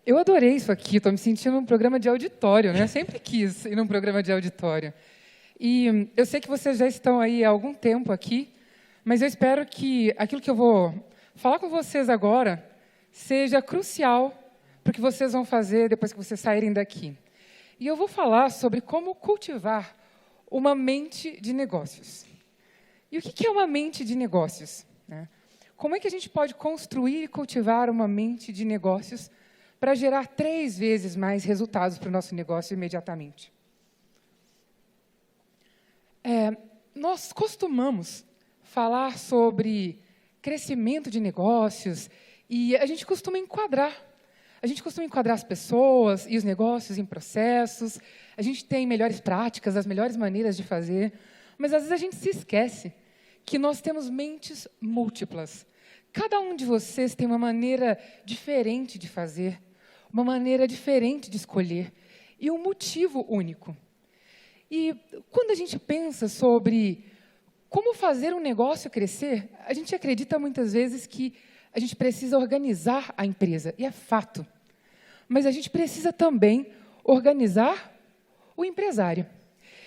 Eu adorei isso aqui, estou me sentindo num programa de auditório, né? Sempre quis ir num programa de auditório. E eu sei que vocês já estão aí há algum tempo aqui, mas eu espero que aquilo que eu vou falar com vocês agora seja crucial para o que vocês vão fazer depois que vocês saírem daqui. E eu vou falar sobre como cultivar uma mente de negócios. E o que é uma mente de negócios, né? Como é que a gente pode construir e cultivar uma mente de negócios para gerar 3 vezes mais resultados para o nosso negócio imediatamente? Nós costumamos falar sobre crescimento de negócios e a gente costuma enquadrar. A gente costuma enquadrar as pessoas e os negócios em processos, a gente tem melhores práticas, as melhores maneiras de fazer, mas às vezes a gente se esquece que nós temos mentes múltiplas. Cada um de vocês tem uma maneira diferente de fazer, uma maneira diferente de escolher e um motivo único. E quando a gente pensa sobre como fazer um negócio crescer, a gente acredita muitas vezes que a gente precisa organizar a empresa, e é fato. Mas a gente precisa também organizar o empresário.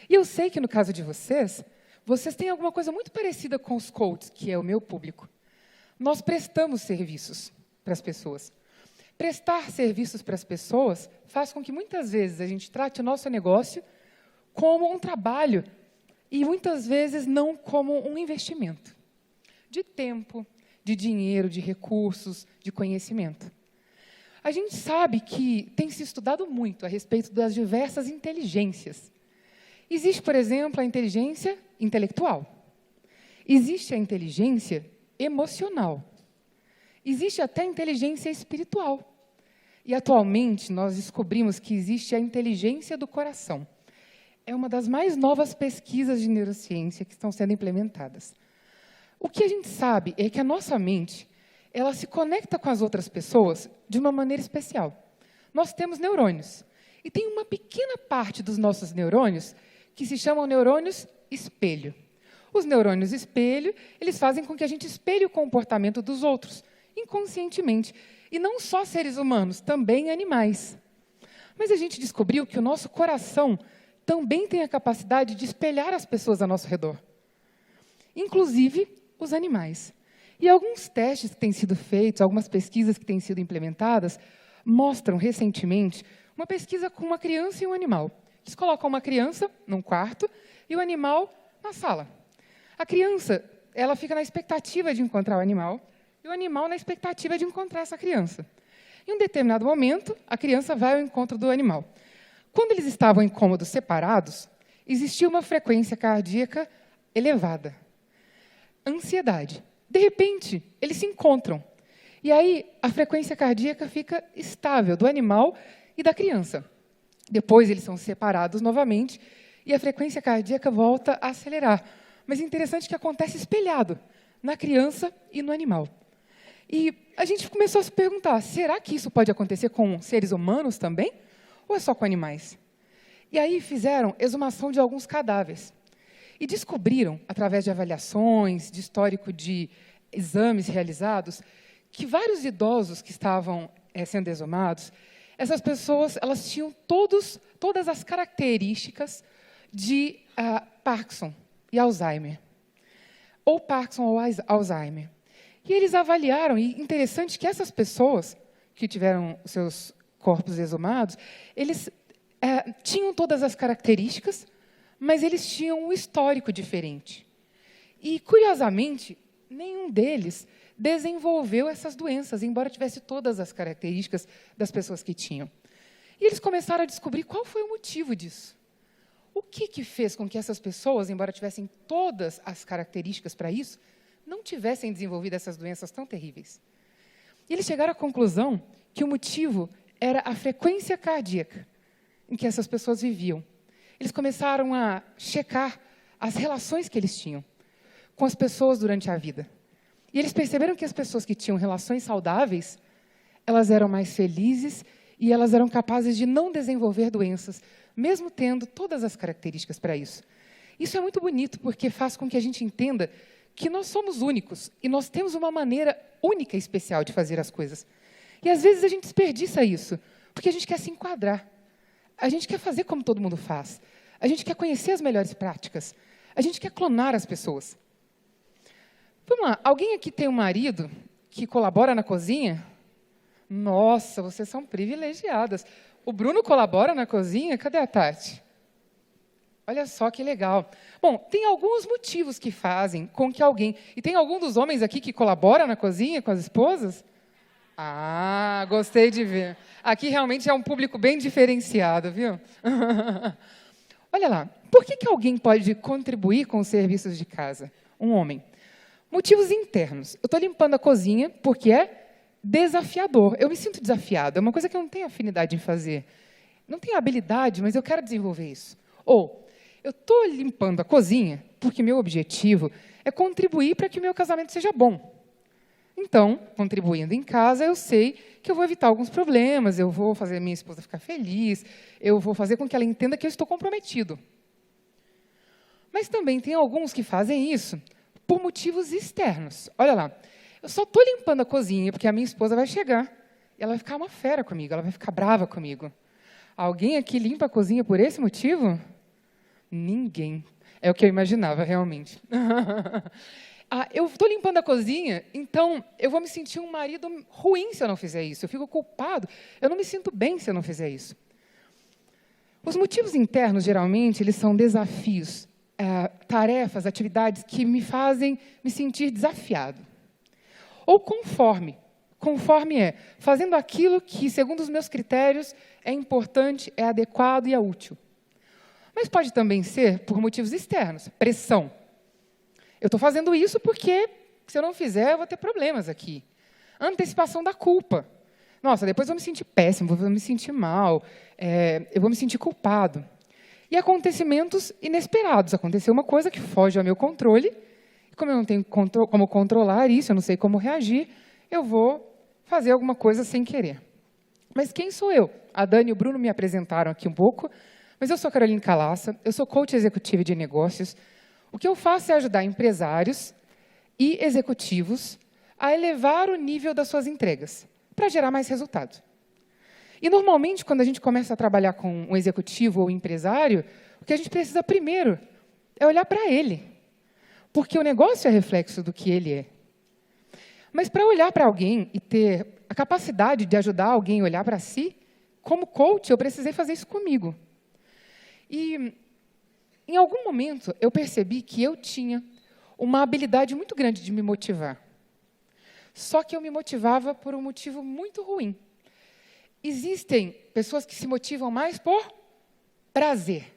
E eu sei que, no caso de vocês, vocês têm alguma coisa muito parecida com os coaches, que é o meu público. Nós prestamos serviços para as pessoas. Prestar serviços para as pessoas faz com que, muitas vezes, a gente trate o nosso negócio como um trabalho e, muitas vezes, não como um investimento de tempo, de dinheiro, de recursos, de conhecimento. A gente sabe que tem se estudado muito a respeito das diversas inteligências. Existe, por exemplo, a inteligência intelectual. Existe a inteligência emocional. Existe até a inteligência espiritual. E, atualmente, nós descobrimos que existe a inteligência do coração. É uma das mais novas pesquisas de neurociência que estão sendo implementadas. O que a gente sabe é que a nossa mente, ela se conecta com as outras pessoas de uma maneira especial. Nós temos neurônios. E tem uma pequena parte dos nossos neurônios que se chamam neurônios espelho. Os neurônios espelho, eles fazem com que a gente espelhe o comportamento dos outros, inconscientemente. E não só seres humanos, também animais. Mas a gente descobriu que o nosso coração também tem a capacidade de espelhar as pessoas ao nosso redor. Inclusive os animais. E alguns testes que têm sido feitos, algumas pesquisas que têm sido implementadas, mostram recentemente uma pesquisa com uma criança e um animal. Eles colocam uma criança num quarto e o animal na sala. A criança, ela fica na expectativa de encontrar o animal e o animal na expectativa de encontrar essa criança. Em um determinado momento, a criança vai ao encontro do animal. Quando eles estavam em cômodos separados, existia uma frequência cardíaca elevada. Ansiedade. De repente, eles se encontram. E aí, a frequência cardíaca fica estável, do animal e da criança. Depois, eles são separados novamente e a frequência cardíaca volta a acelerar. Mas é interessante que acontece espelhado na criança e no animal. E a gente começou a se perguntar, será que isso pode acontecer com seres humanos também? Ou é só com animais? E aí fizeram exumação de alguns cadáveres. E descobriram, através de avaliações, de histórico de exames realizados, que vários idosos que estavam sendo exumados, essas pessoas elas tinham todas as características de Parkinson e Alzheimer. Ou Parkinson ou Alzheimer. E eles avaliaram, e interessante que essas pessoas que tiveram os seus corpos exumados, eles tinham todas as características, mas eles tinham um histórico diferente. E, curiosamente, nenhum deles desenvolveu essas doenças, embora tivesse todas as características das pessoas que tinham. E eles começaram a descobrir qual foi o motivo disso. O que fez com que essas pessoas, embora tivessem todas as características para isso, não tivessem desenvolvido essas doenças tão terríveis? E eles chegaram à conclusão que o motivo era a frequência cardíaca em que essas pessoas viviam. Eles começaram a checar as relações que eles tinham com as pessoas durante a vida. E eles perceberam que as pessoas que tinham relações saudáveis, elas eram mais felizes e elas eram capazes de não desenvolver doenças, mesmo tendo todas as características para isso. Isso é muito bonito, porque faz com que a gente entenda que nós somos únicos e nós temos uma maneira única e especial de fazer as coisas. E, às vezes, a gente desperdiça isso, porque a gente quer se enquadrar. A gente quer fazer como todo mundo faz. A gente quer conhecer as melhores práticas. A gente quer clonar as pessoas. Vamos lá, alguém aqui tem um marido que colabora na cozinha? Nossa, vocês são privilegiadas. O Bruno colabora na cozinha? Cadê a Tati? Olha só que legal. Bom, tem alguns motivos que fazem com que alguém... E tem algum dos homens aqui que colabora na cozinha com as esposas? Ah, gostei de ver. Aqui realmente é um público bem diferenciado, viu? Olha lá, por que alguém pode contribuir com os serviços de casa? Um homem. Motivos internos. Eu estou limpando a cozinha porque é desafiador. Eu me sinto desafiada. É uma coisa que eu não tenho afinidade em fazer. Não tenho habilidade, mas eu quero desenvolver isso. Ou, eu estou limpando a cozinha porque meu objetivo é contribuir para que o meu casamento seja bom. Então, contribuindo em casa, eu sei que eu vou evitar alguns problemas, eu vou fazer a minha esposa ficar feliz, eu vou fazer com que ela entenda que eu estou comprometido. Mas também tem alguns que fazem isso por motivos externos. Olha lá, eu só estou limpando a cozinha porque a minha esposa vai chegar e ela vai ficar uma fera comigo, ela vai ficar brava comigo. Alguém aqui limpa a cozinha por esse motivo? Ninguém. É o que eu imaginava, realmente. Eu estou limpando a cozinha, então eu vou me sentir um marido ruim se eu não fizer isso. Eu fico culpado. Eu não me sinto bem se eu não fizer isso. Os motivos internos, geralmente, eles são desafios, tarefas, atividades que me fazem me sentir desafiado. Ou conforme. Conforme é fazendo aquilo que, segundo os meus critérios, é importante, é adequado e é útil. Mas pode também ser por motivos externos, pressão. Eu estou fazendo isso porque, se eu não fizer, eu vou ter problemas aqui. Antecipação da culpa. Nossa, depois eu vou me sentir péssimo, vou me sentir mal, eu vou me sentir culpado. E acontecimentos inesperados. Aconteceu uma coisa que foge ao meu controle, e como eu não tenho como controlar isso, eu não sei como reagir, eu vou fazer alguma coisa sem querer. Mas quem sou eu? A Dani e o Bruno me apresentaram aqui um pouco, mas eu sou Caroline Calassa, eu sou coach executiva de negócios. O que eu faço é ajudar empresários e executivos a elevar o nível das suas entregas, para gerar mais resultado. E, normalmente, quando a gente começa a trabalhar com um executivo ou um empresário, o que a gente precisa primeiro é olhar para ele, porque o negócio é reflexo do que ele é. Mas, para olhar para alguém e ter a capacidade de ajudar alguém a olhar para si, como coach, eu precisei fazer isso comigo. E, em algum momento, eu percebi que eu tinha uma habilidade muito grande de me motivar. Só que eu me motivava por um motivo muito ruim. Existem pessoas que se motivam mais por prazer.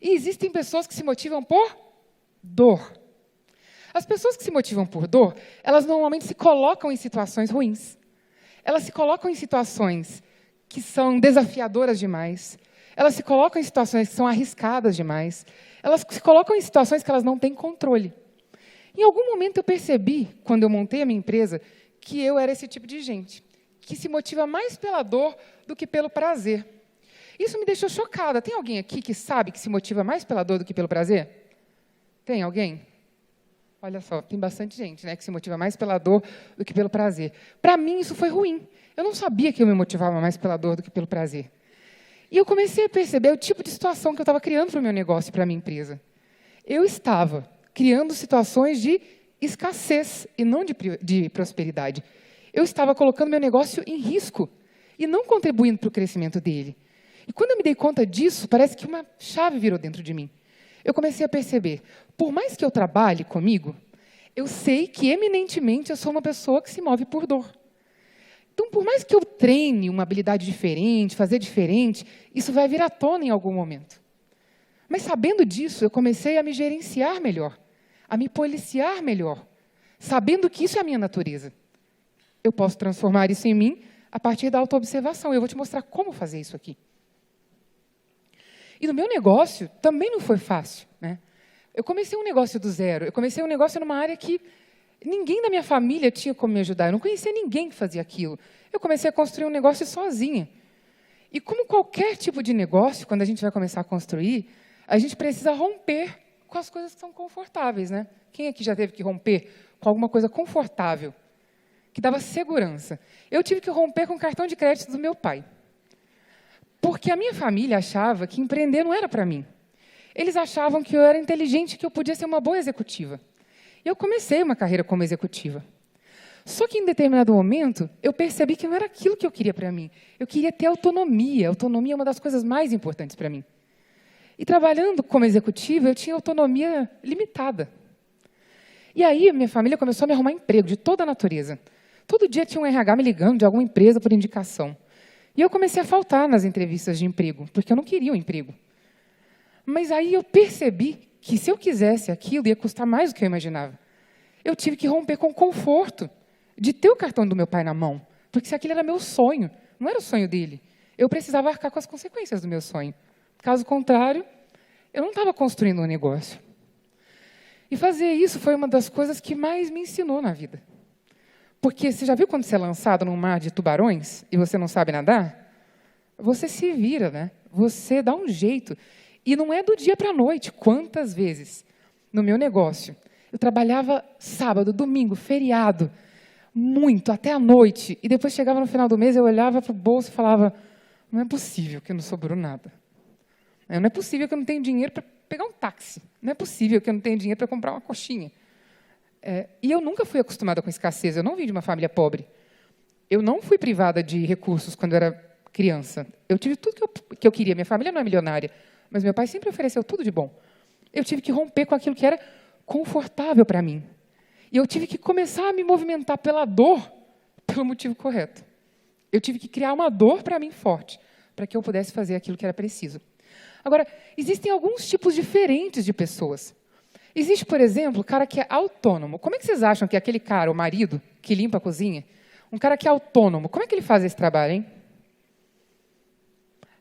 E existem pessoas que se motivam por dor. As pessoas que se motivam por dor, elas normalmente se colocam em situações ruins. Elas se colocam em situações que são desafiadoras demais. Elas se colocam em situações que são arriscadas demais. Elas se colocam em situações que elas não têm controle. Em algum momento eu percebi, quando eu montei a minha empresa, que eu era esse tipo de gente, que se motiva mais pela dor do que pelo prazer. Isso me deixou chocada. Tem alguém aqui que sabe que se motiva mais pela dor do que pelo prazer? Tem alguém? Olha só, tem bastante gente, né, que se motiva mais pela dor do que pelo prazer. Para mim, isso foi ruim. Eu não sabia que eu me motivava mais pela dor do que pelo prazer. E eu comecei a perceber o tipo de situação que eu estava criando para o meu negócio e para a minha empresa. Eu estava criando situações de escassez e não de prosperidade. Eu estava colocando meu negócio em risco e não contribuindo para o crescimento dele. E quando eu me dei conta disso, parece que uma chave virou dentro de mim. Eu comecei a perceber, por mais que eu trabalhe comigo, eu sei que, eminentemente, eu sou uma pessoa que se move por dor. Então, por mais que eu treine uma habilidade diferente, fazer diferente, isso vai vir à tona em algum momento. Mas, sabendo disso, eu comecei a me gerenciar melhor, a me policiar melhor, sabendo que isso é a minha natureza. Eu posso transformar isso em mim a partir da autoobservação. Eu vou te mostrar como fazer isso aqui. E no meu negócio também não foi fácil, né? Eu comecei um negócio do zero. Eu comecei um negócio numa área que ninguém da minha família tinha como me ajudar. Eu não conhecia ninguém que fazia aquilo. Eu comecei a construir um negócio sozinha. E como qualquer tipo de negócio, quando a gente vai começar a construir, a gente precisa romper com as coisas que são confortáveis, né? Quem aqui já teve que romper com alguma coisa confortável? que dava segurança. Eu tive que romper com o cartão de crédito do meu pai. Porque a minha família achava que empreender não era para mim. Eles achavam que eu era inteligente, que eu podia ser uma boa executiva. E eu comecei uma carreira como executiva. Só que, em determinado momento, eu percebi que não era aquilo que eu queria para mim. Eu queria ter autonomia. Autonomia é uma das coisas mais importantes para mim. E, trabalhando como executiva, eu tinha autonomia limitada. E aí, minha família começou a me arrumar emprego de toda a natureza. Todo dia tinha um RH me ligando de alguma empresa por indicação. E eu comecei a faltar nas entrevistas de emprego, porque eu não queria um emprego. Mas aí eu percebi que, se eu quisesse aquilo, ia custar mais do que eu imaginava. Eu tive que romper com o conforto de ter o cartão do meu pai na mão, porque se aquele era meu sonho, não era o sonho dele. Eu precisava arcar com as consequências do meu sonho. Caso contrário, eu não estava construindo um negócio. E fazer isso foi uma das coisas que mais me ensinou na vida. Porque você já viu quando você é lançado num mar de tubarões e você não sabe nadar? Você se vira, né? Você dá um jeito. E não é do dia para a noite. Quantas vezes no meu negócio eu trabalhava sábado, domingo, feriado, muito, até a noite. E depois chegava no final do mês, eu olhava para o bolso e falava, não é possível que não sobrou nada. Não é possível que eu não tenha dinheiro para pegar um táxi. Não é possível que eu não tenha dinheiro para comprar uma coxinha. E eu nunca fui acostumada com escassez. Eu não vim de uma família pobre. Eu não fui privada de recursos quando eu era criança. Eu tive tudo que eu queria. Minha família não é milionária, mas meu pai sempre ofereceu tudo de bom. Eu tive que romper com aquilo que era confortável para mim. E eu tive que começar a me movimentar pela dor, pelo motivo correto. Eu tive que criar uma dor para mim forte, para que eu pudesse fazer aquilo que era preciso. Agora, existem alguns tipos diferentes de pessoas. Existe, por exemplo, o cara que é autônomo. Como é que vocês acham que aquele cara, o marido, que limpa a cozinha, um cara que é autônomo, como é que ele faz esse trabalho, hein?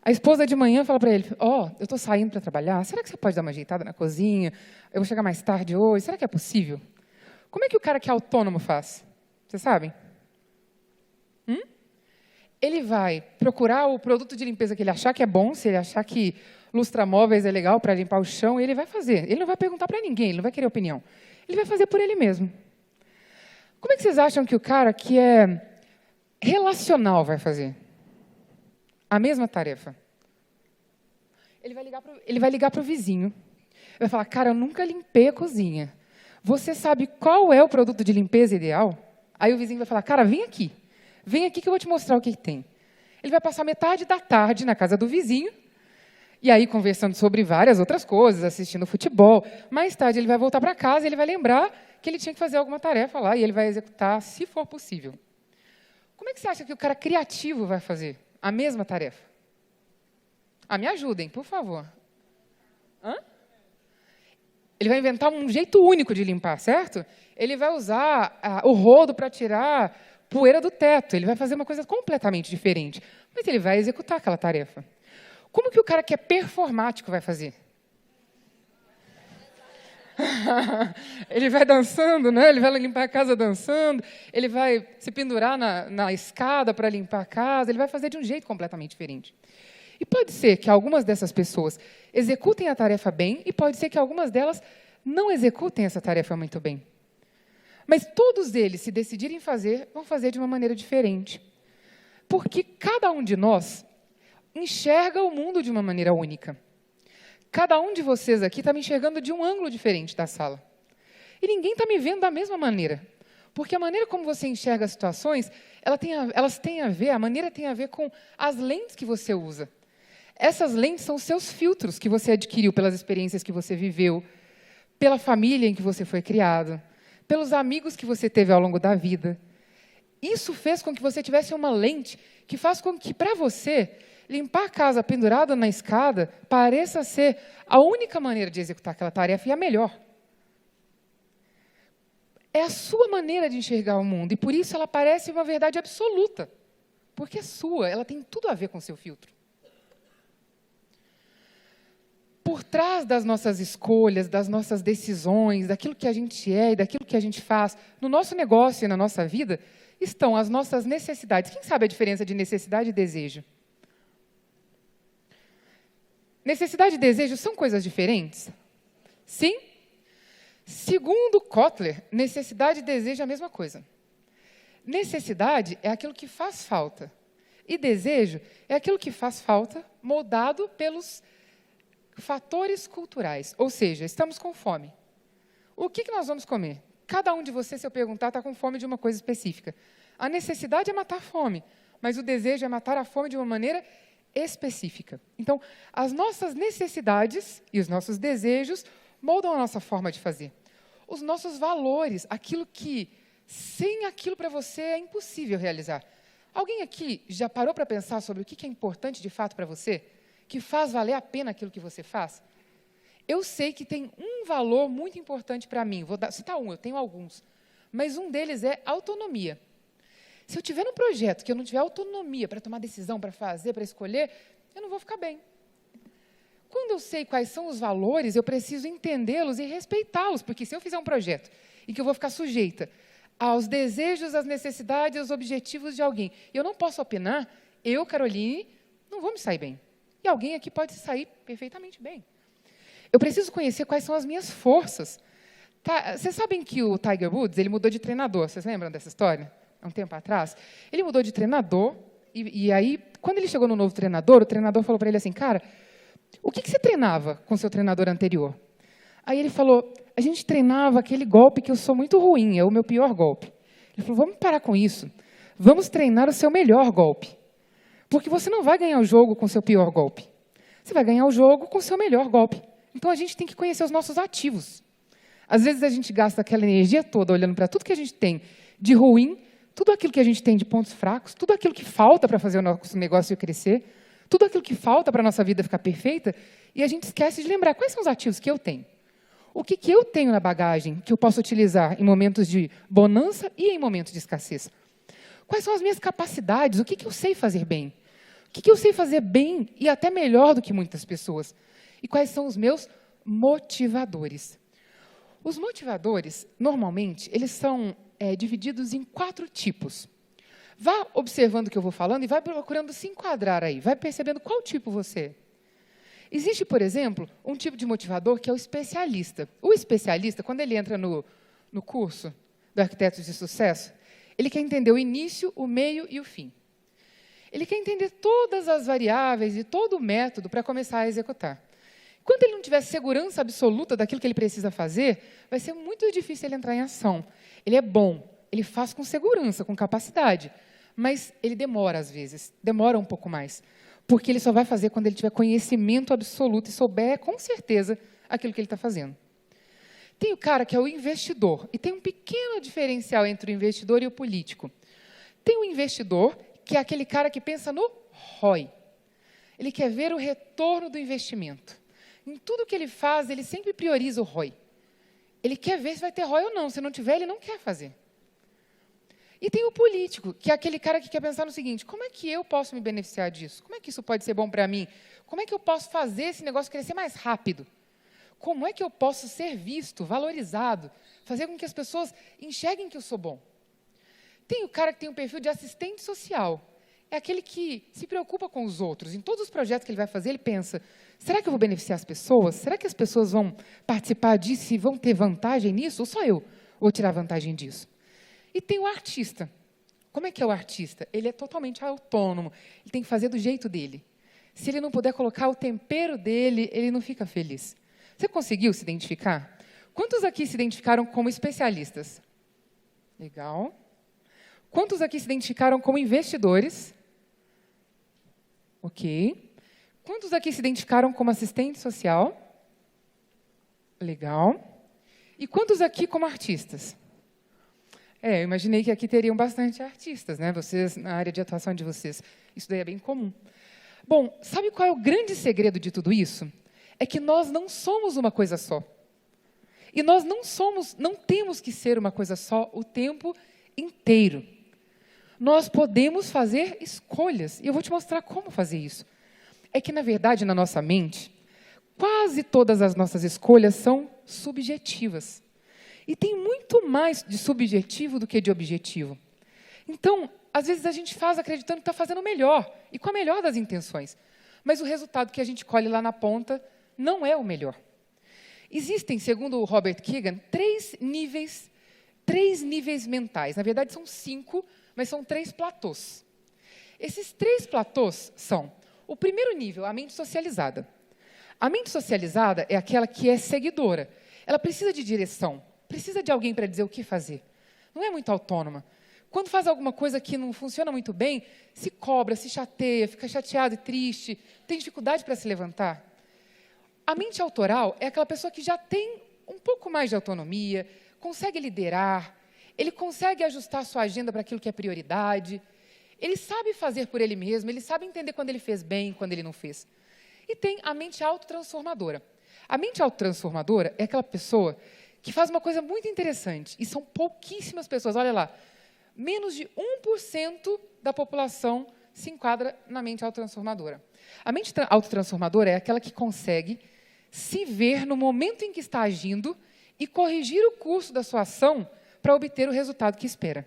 A esposa de manhã fala para ele, eu estou saindo para trabalhar, será que você pode dar uma ajeitada na cozinha? Eu vou chegar mais tarde hoje, será que é possível? Como é que o cara que é autônomo faz? Vocês sabem? Ele vai procurar o produto de limpeza que ele achar que é bom, se ele achar que lustramóveis é legal para limpar o chão, ele vai fazer. Ele não vai perguntar para ninguém, ele não vai querer opinião. Ele vai fazer por ele mesmo. Como é que vocês acham que o cara que é relacional vai fazer? A mesma tarefa. Ele vai ligar para o vizinho. Ele vai falar, cara, eu nunca limpei a cozinha. Você sabe qual é o produto de limpeza ideal? Aí o vizinho vai falar, cara, vem aqui. Vem aqui que eu vou te mostrar o que tem. Ele vai passar metade da tarde na casa do vizinho, e aí conversando sobre várias outras coisas, assistindo futebol. Mais tarde ele vai voltar para casa e ele vai lembrar que ele tinha que fazer alguma tarefa lá, e ele vai executar, se for possível. Como é que você acha que o cara criativo vai fazer a mesma tarefa? Me ajudem, por favor. Ele vai inventar um jeito único de limpar, certo? Ele vai usar o rodo para tirar poeira do teto. Ele vai fazer uma coisa completamente diferente. Mas ele vai executar aquela tarefa. Como que o cara que é performático vai fazer? Ele vai dançando, né? Ele vai limpar a casa dançando, ele vai se pendurar na escada para limpar a casa, ele vai fazer de um jeito completamente diferente. E pode ser que algumas dessas pessoas executem a tarefa bem, e pode ser que algumas delas não executem essa tarefa muito bem. Mas todos eles, se decidirem fazer, vão fazer de uma maneira diferente. Porque cada um de nós enxerga o mundo de uma maneira única. Cada um de vocês aqui está me enxergando de um ângulo diferente da sala. E ninguém está me vendo da mesma maneira. Porque a maneira como você enxerga as situações, elas têm a ver, a maneira tem a ver com as lentes que você usa. Essas lentes são os seus filtros que você adquiriu pelas experiências que você viveu, pela família em que você foi criado, pelos amigos que você teve ao longo da vida. Isso fez com que você tivesse uma lente que faz com que, para você, limpar a casa pendurada na escada pareça ser a única maneira de executar aquela tarefa e a melhor. É a sua maneira de enxergar o mundo, e por isso ela parece uma verdade absoluta, porque é sua, ela tem tudo a ver com o seu filtro. Por trás das nossas escolhas, das nossas decisões, daquilo que a gente é e daquilo que a gente faz, no nosso negócio e na nossa vida, estão as nossas necessidades. Quem sabe a diferença de necessidade e desejo? Necessidade e desejo são coisas diferentes? Sim? Segundo Kotler, necessidade e desejo é a mesma coisa. Necessidade é aquilo que faz falta. E desejo é aquilo que faz falta, moldado pelos fatores culturais. Ou seja, estamos com fome. O que nós vamos comer? Cada um de vocês, se eu perguntar, está com fome de uma coisa específica. A necessidade é matar a fome, mas o desejo é matar a fome de uma maneira específica. Então, as nossas necessidades e os nossos desejos moldam a nossa forma de fazer. Os nossos valores, aquilo que, sem aquilo para você, é impossível realizar. Alguém aqui já parou para pensar sobre o que é importante de fato para você? Que faz valer a pena aquilo que você faz? Eu sei que tem um valor muito importante para mim. Vou citar um, eu tenho alguns. Mas um deles é autonomia. Se eu tiver um projeto que eu não tiver autonomia para tomar decisão, para fazer, para escolher, eu não vou ficar bem. Quando eu sei quais são os valores, eu preciso entendê-los e respeitá-los, porque se eu fizer um projeto e que eu vou ficar sujeita aos desejos, às necessidades, aos objetivos de alguém, eu não posso opinar, eu, Caroline, não vou me sair bem. E alguém aqui pode sair perfeitamente bem. Eu preciso conhecer quais são as minhas forças. Vocês sabem que o Tiger Woods, ele mudou de treinador, vocês lembram dessa história? Há um tempo atrás. Ele mudou de treinador, e aí, quando ele chegou no novo treinador, o treinador falou para ele assim, cara, o que você treinava com o seu treinador anterior? Aí ele falou, a gente treinava aquele golpe que eu sou muito ruim, é o meu pior golpe. Ele falou, vamos parar com isso. Vamos treinar o seu melhor golpe. Porque você não vai ganhar o jogo com o seu pior golpe. Você vai ganhar o jogo com o seu melhor golpe. Então, a gente tem que conhecer os nossos ativos. Às vezes, a gente gasta aquela energia toda olhando para tudo que a gente tem de ruim, tudo aquilo que a gente tem de pontos fracos, tudo aquilo que falta para fazer o nosso negócio crescer, tudo aquilo que falta para a nossa vida ficar perfeita, e a gente esquece de lembrar quais são os ativos que eu tenho. O que eu tenho na bagagem que eu posso utilizar em momentos de bonança e em momentos de escassez? Quais são as minhas capacidades? O que eu sei fazer bem? O que eu sei fazer bem e até melhor do que muitas pessoas? E quais são os meus motivadores? Os motivadores, normalmente, eles são divididos em 4 tipos. Vá observando o que eu vou falando e vai procurando se enquadrar aí. Vai percebendo qual tipo você é. Existe, por exemplo, um tipo de motivador que é o especialista. O especialista, quando ele entra no curso do Arquitetos de Sucesso, ele quer entender o início, o meio e o fim. Ele quer entender todas as variáveis e todo o método para começar a executar. Quando ele não tiver segurança absoluta daquilo que ele precisa fazer, vai ser muito difícil ele entrar em ação. Ele é bom, ele faz com segurança, com capacidade, mas ele demora às vezes, demora um pouco mais. Porque ele só vai fazer quando ele tiver conhecimento absoluto e souber, com certeza, aquilo que ele está fazendo. Tem o cara que é o investidor, e tem um pequeno diferencial entre o investidor e o político. Tem o investidor, que é aquele cara que pensa no ROI. Ele quer ver o retorno do investimento. Em tudo que ele faz, ele sempre prioriza o ROI. Ele quer ver se vai ter ROI ou não. Se não tiver, ele não quer fazer. E tem o político, que é aquele cara que quer pensar no seguinte, como é que eu posso me beneficiar disso? Como é que isso pode ser bom para mim? Como é que eu posso fazer esse negócio crescer mais rápido? Como é que eu posso ser visto, valorizado, fazer com que as pessoas enxerguem que eu sou bom? Tem o cara que tem um perfil de assistente social. É aquele que se preocupa com os outros. Em todos os projetos que ele vai fazer, ele pensa, será que eu vou beneficiar as pessoas? Será que as pessoas vão participar disso e vão ter vantagem nisso? Ou só eu vou tirar vantagem disso? E tem o artista. Como é que é o artista? Ele é totalmente autônomo. Ele tem que fazer do jeito dele. Se ele não puder colocar o tempero dele, ele não fica feliz. Você conseguiu se identificar? Quantos aqui se identificaram como especialistas? Legal. Quantos aqui se identificaram como investidores? Ok. Quantos aqui se identificaram como assistente social? Legal. E quantos aqui como artistas? Eu imaginei que aqui teriam bastante artistas, né? Vocês, na área de atuação de vocês. Isso daí é bem comum. Bom, sabe qual é o grande segredo de tudo isso? É que nós não somos uma coisa só. E nós não temos que ser uma coisa só o tempo inteiro. Nós podemos fazer escolhas. E eu vou te mostrar como fazer isso. É que, na verdade, na nossa mente, quase todas as nossas escolhas são subjetivas. E tem muito mais de subjetivo do que de objetivo. Então, às vezes a gente faz acreditando que está fazendo o melhor, e com a melhor das intenções. Mas o resultado que a gente colhe lá na ponta não é o melhor. Existem, segundo o Robert Kegan, 3 níveis 3 níveis mentais. Na verdade, são 5, mas são 3 platôs. Esses 3 platôs são: o primeiro nível, a mente socializada. A mente socializada é aquela que é seguidora. Ela precisa de direção, precisa de alguém para dizer o que fazer. Não é muito autônoma. Quando faz alguma coisa que não funciona muito bem, se cobra, se chateia, fica chateado e triste, tem dificuldade para se levantar. A mente autoral é aquela pessoa que já tem um pouco mais de autonomia, consegue liderar, ele consegue ajustar a sua agenda para aquilo que é prioridade, ele sabe fazer por ele mesmo, ele sabe entender quando ele fez bem, quando ele não fez. E tem a mente autotransformadora. A mente autotransformadora é aquela pessoa que faz uma coisa muito interessante, e são pouquíssimas pessoas, olha lá, menos de 1% da população se enquadra na mente autotransformadora. A mente autotransformadora é aquela que consegue se ver no momento em que está agindo e corrigir o curso da sua ação para obter o resultado que espera.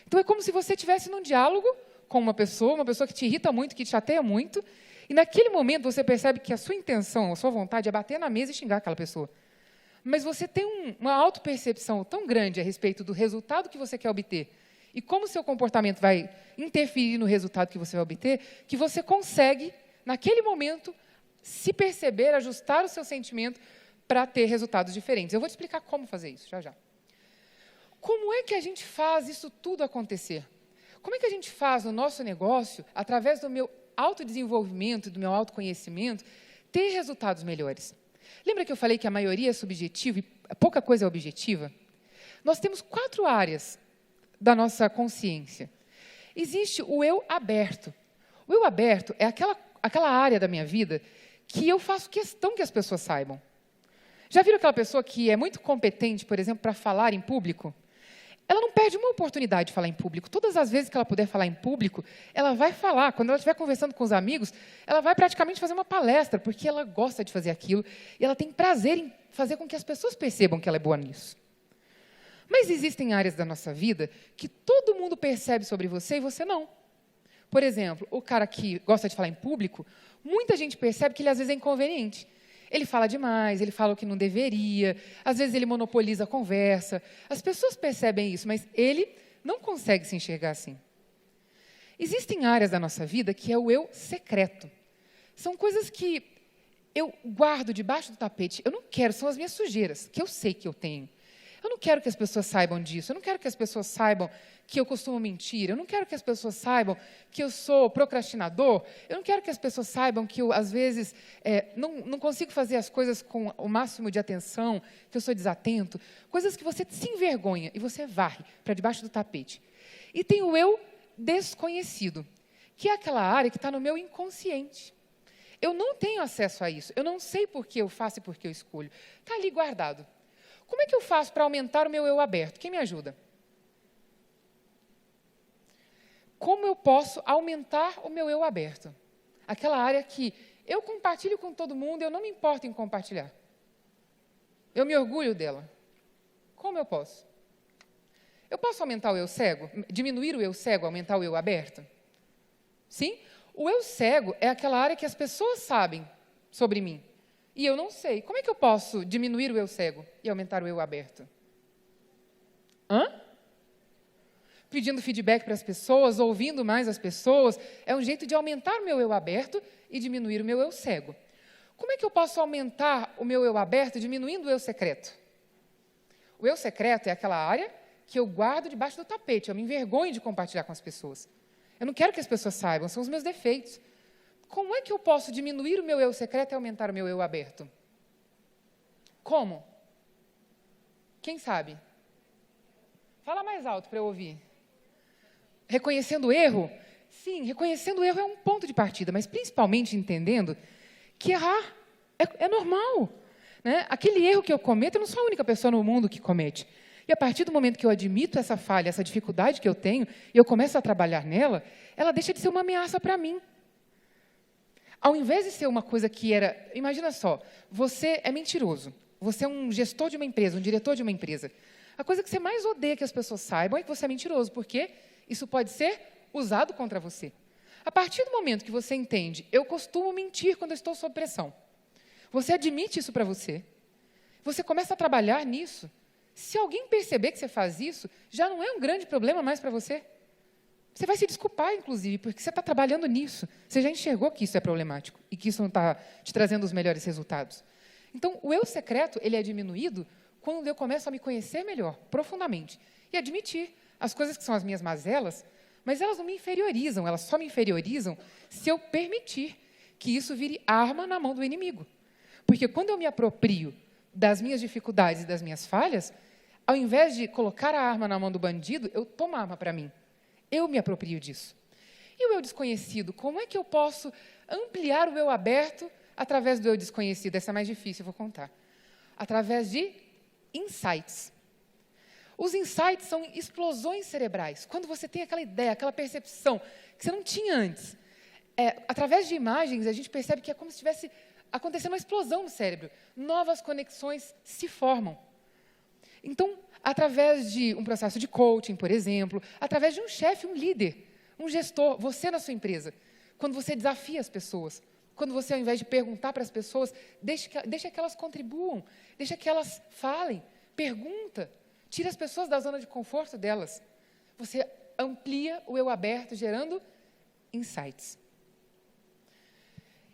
Então, é como se você estivesse num diálogo com uma pessoa que te irrita muito, que te chateia muito, e naquele momento você percebe que a sua intenção, a sua vontade é bater na mesa e xingar aquela pessoa. Mas você tem uma autopercepção tão grande a respeito do resultado que você quer obter e como o seu comportamento vai interferir no resultado que você vai obter, que você consegue, naquele momento, se perceber, ajustar o seu sentimento para ter resultados diferentes. Eu vou te explicar como fazer isso, já já. Como é que a gente faz isso tudo acontecer? Como é que a gente faz no nosso negócio, através do meu autodesenvolvimento, do meu autoconhecimento, ter resultados melhores? Lembra que eu falei que a maioria é subjetiva e pouca coisa é objetiva? Nós temos 4 áreas da nossa consciência. Existe o eu aberto. O eu aberto é aquela área da minha vida que eu faço questão que as pessoas saibam. Já viram aquela pessoa que é muito competente, por exemplo, para falar em público? Ela não perde uma oportunidade de falar em público. Todas as vezes que ela puder falar em público, ela vai falar. Quando ela estiver conversando com os amigos, ela vai praticamente fazer uma palestra, porque ela gosta de fazer aquilo e ela tem prazer em fazer com que as pessoas percebam que ela é boa nisso. Mas existem áreas da nossa vida que todo mundo percebe sobre você e você não. Por exemplo, o cara que gosta de falar em público, muita gente percebe que ele às vezes é inconveniente. Ele fala demais, ele fala o que não deveria, às vezes ele monopoliza a conversa. As pessoas percebem isso, mas ele não consegue se enxergar assim. Existem áreas da nossa vida que é o eu secreto. São coisas que eu guardo debaixo do tapete. Eu não quero, são as minhas sujeiras, que eu sei que eu tenho. Eu não quero que as pessoas saibam disso, eu não quero que as pessoas saibam que eu costumo mentir, eu não quero que as pessoas saibam que eu sou procrastinador, eu não quero que as pessoas saibam que eu, às vezes, não consigo fazer as coisas com o máximo de atenção, que eu sou desatento, coisas que você se envergonha e você varre para debaixo do tapete. E tem o eu desconhecido, que é aquela área que está no meu inconsciente. Eu não tenho acesso a isso, eu não sei por que eu faço e por que eu escolho. Está ali guardado. Como é que eu faço para aumentar o meu eu aberto? Quem me ajuda? Como eu posso aumentar o meu eu aberto? Aquela área que eu compartilho com todo mundo, eu não me importo em compartilhar. Eu me orgulho dela. Como eu posso? Eu posso aumentar o eu cego? Diminuir o eu cego, aumentar o eu aberto? Sim? O eu cego é aquela área que as pessoas sabem sobre mim. E eu não sei. Como é que eu posso diminuir o eu cego e aumentar o eu aberto? Pedindo feedback para as pessoas, ouvindo mais as pessoas, é um jeito de aumentar o meu eu aberto e diminuir o meu eu cego. Como é que eu posso aumentar o meu eu aberto diminuindo o eu secreto? O eu secreto é aquela área que eu guardo debaixo do tapete, eu me envergonho de compartilhar com as pessoas. Eu não quero que as pessoas saibam, são os meus defeitos. Como é que eu posso diminuir o meu eu secreto e aumentar o meu eu aberto? Como? Quem sabe? Fala mais alto para eu ouvir. Reconhecendo o erro? Sim, reconhecendo o erro é um ponto de partida, mas principalmente entendendo que errar é normal. Né? Aquele erro que eu cometo, eu não sou a única pessoa no mundo que comete. E a partir do momento que eu admito essa falha, essa dificuldade que eu tenho, e eu começo a trabalhar nela, ela deixa de ser uma ameaça para mim. Ao invés de ser uma coisa que era... Imagina só, você é mentiroso, você é um gestor de uma empresa, um diretor de uma empresa. A coisa que você mais odeia que as pessoas saibam é que você é mentiroso, porque isso pode ser usado contra você. A partir do momento que você entende, eu costumo mentir quando eu estou sob pressão. Você admite isso para você. Você começa a trabalhar nisso. Se alguém perceber que você faz isso, já não é um grande problema mais para você. Você vai se desculpar, inclusive, porque você está trabalhando nisso. Você já enxergou que isso é problemático e que isso não está te trazendo os melhores resultados. Então, o eu secreto, ele é diminuído quando eu começo a me conhecer melhor, profundamente, e admitir as coisas que são as minhas mazelas, mas elas não me inferiorizam, elas só me inferiorizam se eu permitir que isso vire arma na mão do inimigo. Porque quando eu me aproprio das minhas dificuldades e das minhas falhas, ao invés de colocar a arma na mão do bandido, eu tomo a arma para mim. Eu me aproprio disso. E o eu desconhecido? Como é que eu posso ampliar o eu aberto através do eu desconhecido? Essa é mais difícil, eu vou contar. Através de insights. Os insights são explosões cerebrais. Quando você tem aquela ideia, aquela percepção que você não tinha antes. Através de imagens, a gente percebe que é como se estivesse acontecendo uma explosão no cérebro. Novas conexões se formam. Então, através de um processo de coaching, por exemplo, através de um chefe, um líder, um gestor, você na sua empresa, quando você desafia as pessoas, quando você, ao invés de perguntar para as pessoas, deixa que elas contribuam, deixa que elas falem, pergunta, tira as pessoas da zona de conforto delas. Você amplia o eu aberto, gerando insights.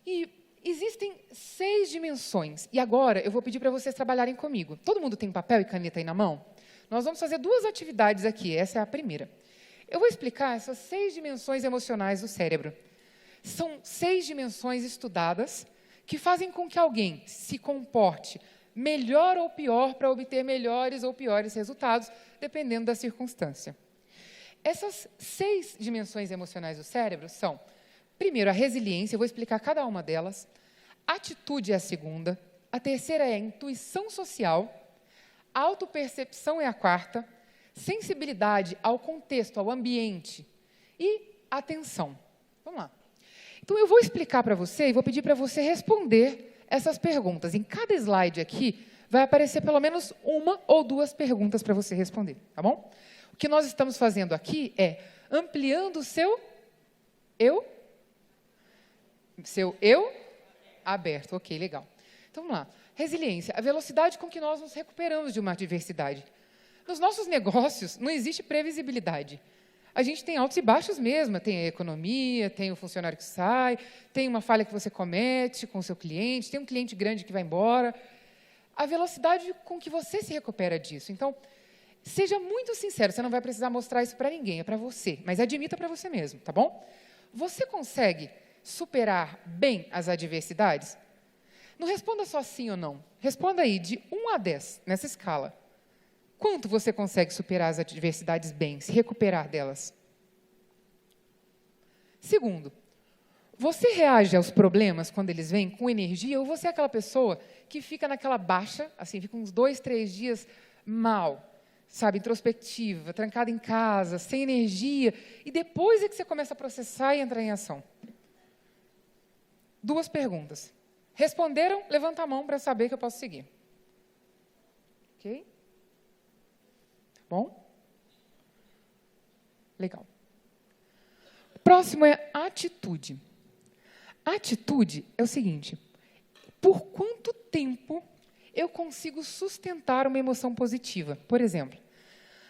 E existem 6 dimensões. E agora eu vou pedir para vocês trabalharem comigo. Todo mundo tem papel e caneta aí na mão? Nós vamos fazer 2 atividades aqui. Essa é a primeira. Eu vou explicar essas 6 dimensões emocionais do cérebro. São 6 dimensões estudadas que fazem com que alguém se comporte melhor ou pior para obter melhores ou piores resultados, dependendo da circunstância. Essas 6 dimensões emocionais do cérebro são, primeiro, a resiliência, eu vou explicar cada uma delas. Atitude é a segunda. A terceira é a intuição social. A autopercepção é a quarta. Sensibilidade ao contexto, ao ambiente. E atenção. Vamos lá. Então, eu vou explicar para você e vou pedir para você responder essas perguntas. Em cada slide aqui, vai aparecer pelo menos 1 ou 2 perguntas para você responder, tá bom? O que nós estamos fazendo aqui é ampliando o seu eu aberto. Ok, legal. Então, vamos lá. Resiliência, a velocidade com que nós nos recuperamos de uma adversidade. Nos nossos negócios, não existe previsibilidade. A gente tem altos e baixos mesmo, tem a economia, tem o funcionário que sai, tem uma falha que você comete com o seu cliente, tem um cliente grande que vai embora. A velocidade com que você se recupera disso. Então, seja muito sincero, você não vai precisar mostrar isso para ninguém, é para você, mas admita para você mesmo, tá bom? Você consegue superar bem as adversidades? Não responda só sim ou não. Responda aí, de 1 a 10, nessa escala. Quanto você consegue superar as adversidades bem, se recuperar delas? Segundo, você reage aos problemas quando eles vêm com energia ou você é aquela pessoa que fica naquela baixa, assim, fica uns 2, 3 dias mal, sabe, introspectiva, trancada em casa, sem energia, e depois é que você começa a processar e entrar em ação? 2 perguntas. Responderam? Levanta a mão para saber que eu posso seguir. Ok? Bom? Legal. Próximo é atitude. Atitude é o seguinte: por quanto tempo eu consigo sustentar uma emoção positiva? Por exemplo,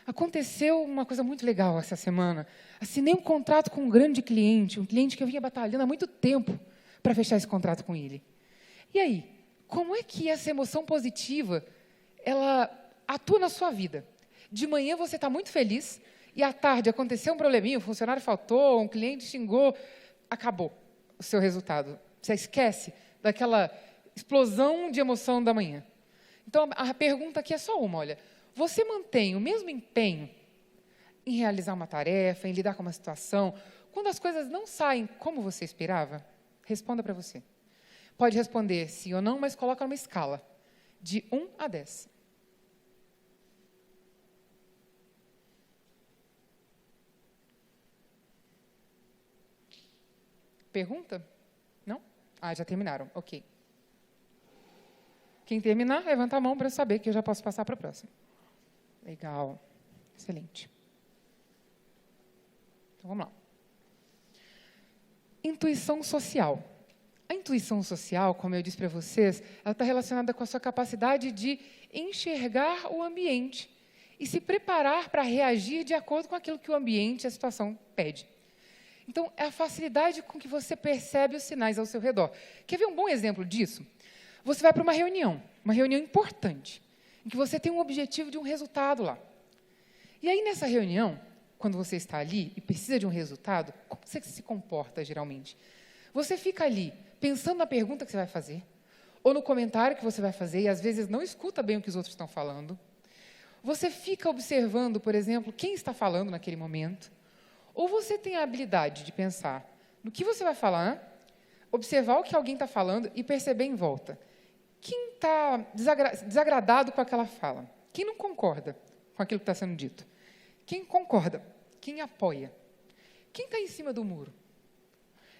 aconteceu uma coisa muito legal essa semana. Assinei um contrato com um grande cliente, um cliente que eu vinha batalhando há muito tempo para fechar esse contrato com ele. E aí, como é que essa emoção positiva, ela atua na sua vida? De manhã você está muito feliz e à tarde aconteceu um probleminha, um funcionário faltou, um cliente xingou, acabou o seu resultado. Você esquece daquela explosão de emoção da manhã. Então, a pergunta aqui é só uma, olha, você mantém o mesmo empenho em realizar uma tarefa, em lidar com uma situação, quando as coisas não saem como você esperava? Responda para você. Pode responder sim ou não, mas coloca numa escala de 1 a 10. Pergunta? Não? Ah, já terminaram. Ok. Quem terminar, levanta a mão para eu saber que eu já posso passar para o próximo. Legal. Excelente. Então, vamos lá. Intuição social. A intuição social, como eu disse para vocês, ela está relacionada com a sua capacidade de enxergar o ambiente e se preparar para reagir de acordo com aquilo que o ambiente e a situação pede. Então, é a facilidade com que você percebe os sinais ao seu redor. Quer ver um bom exemplo disso? Você vai para uma reunião importante, em que você tem um objetivo de um resultado lá. E aí, nessa reunião, quando você está ali e precisa de um resultado, como você se comporta, geralmente? Você fica ali, pensando na pergunta que você vai fazer, ou no comentário que você vai fazer, e às vezes não escuta bem o que os outros estão falando. Você fica observando, por exemplo, quem está falando naquele momento. Ou você tem a habilidade de pensar no que você vai falar, observar o que alguém está falando e perceber em volta. Quem está desagradado com aquela fala? Quem não concorda com aquilo que está sendo dito? Quem concorda? Quem apoia? Quem está em cima do muro?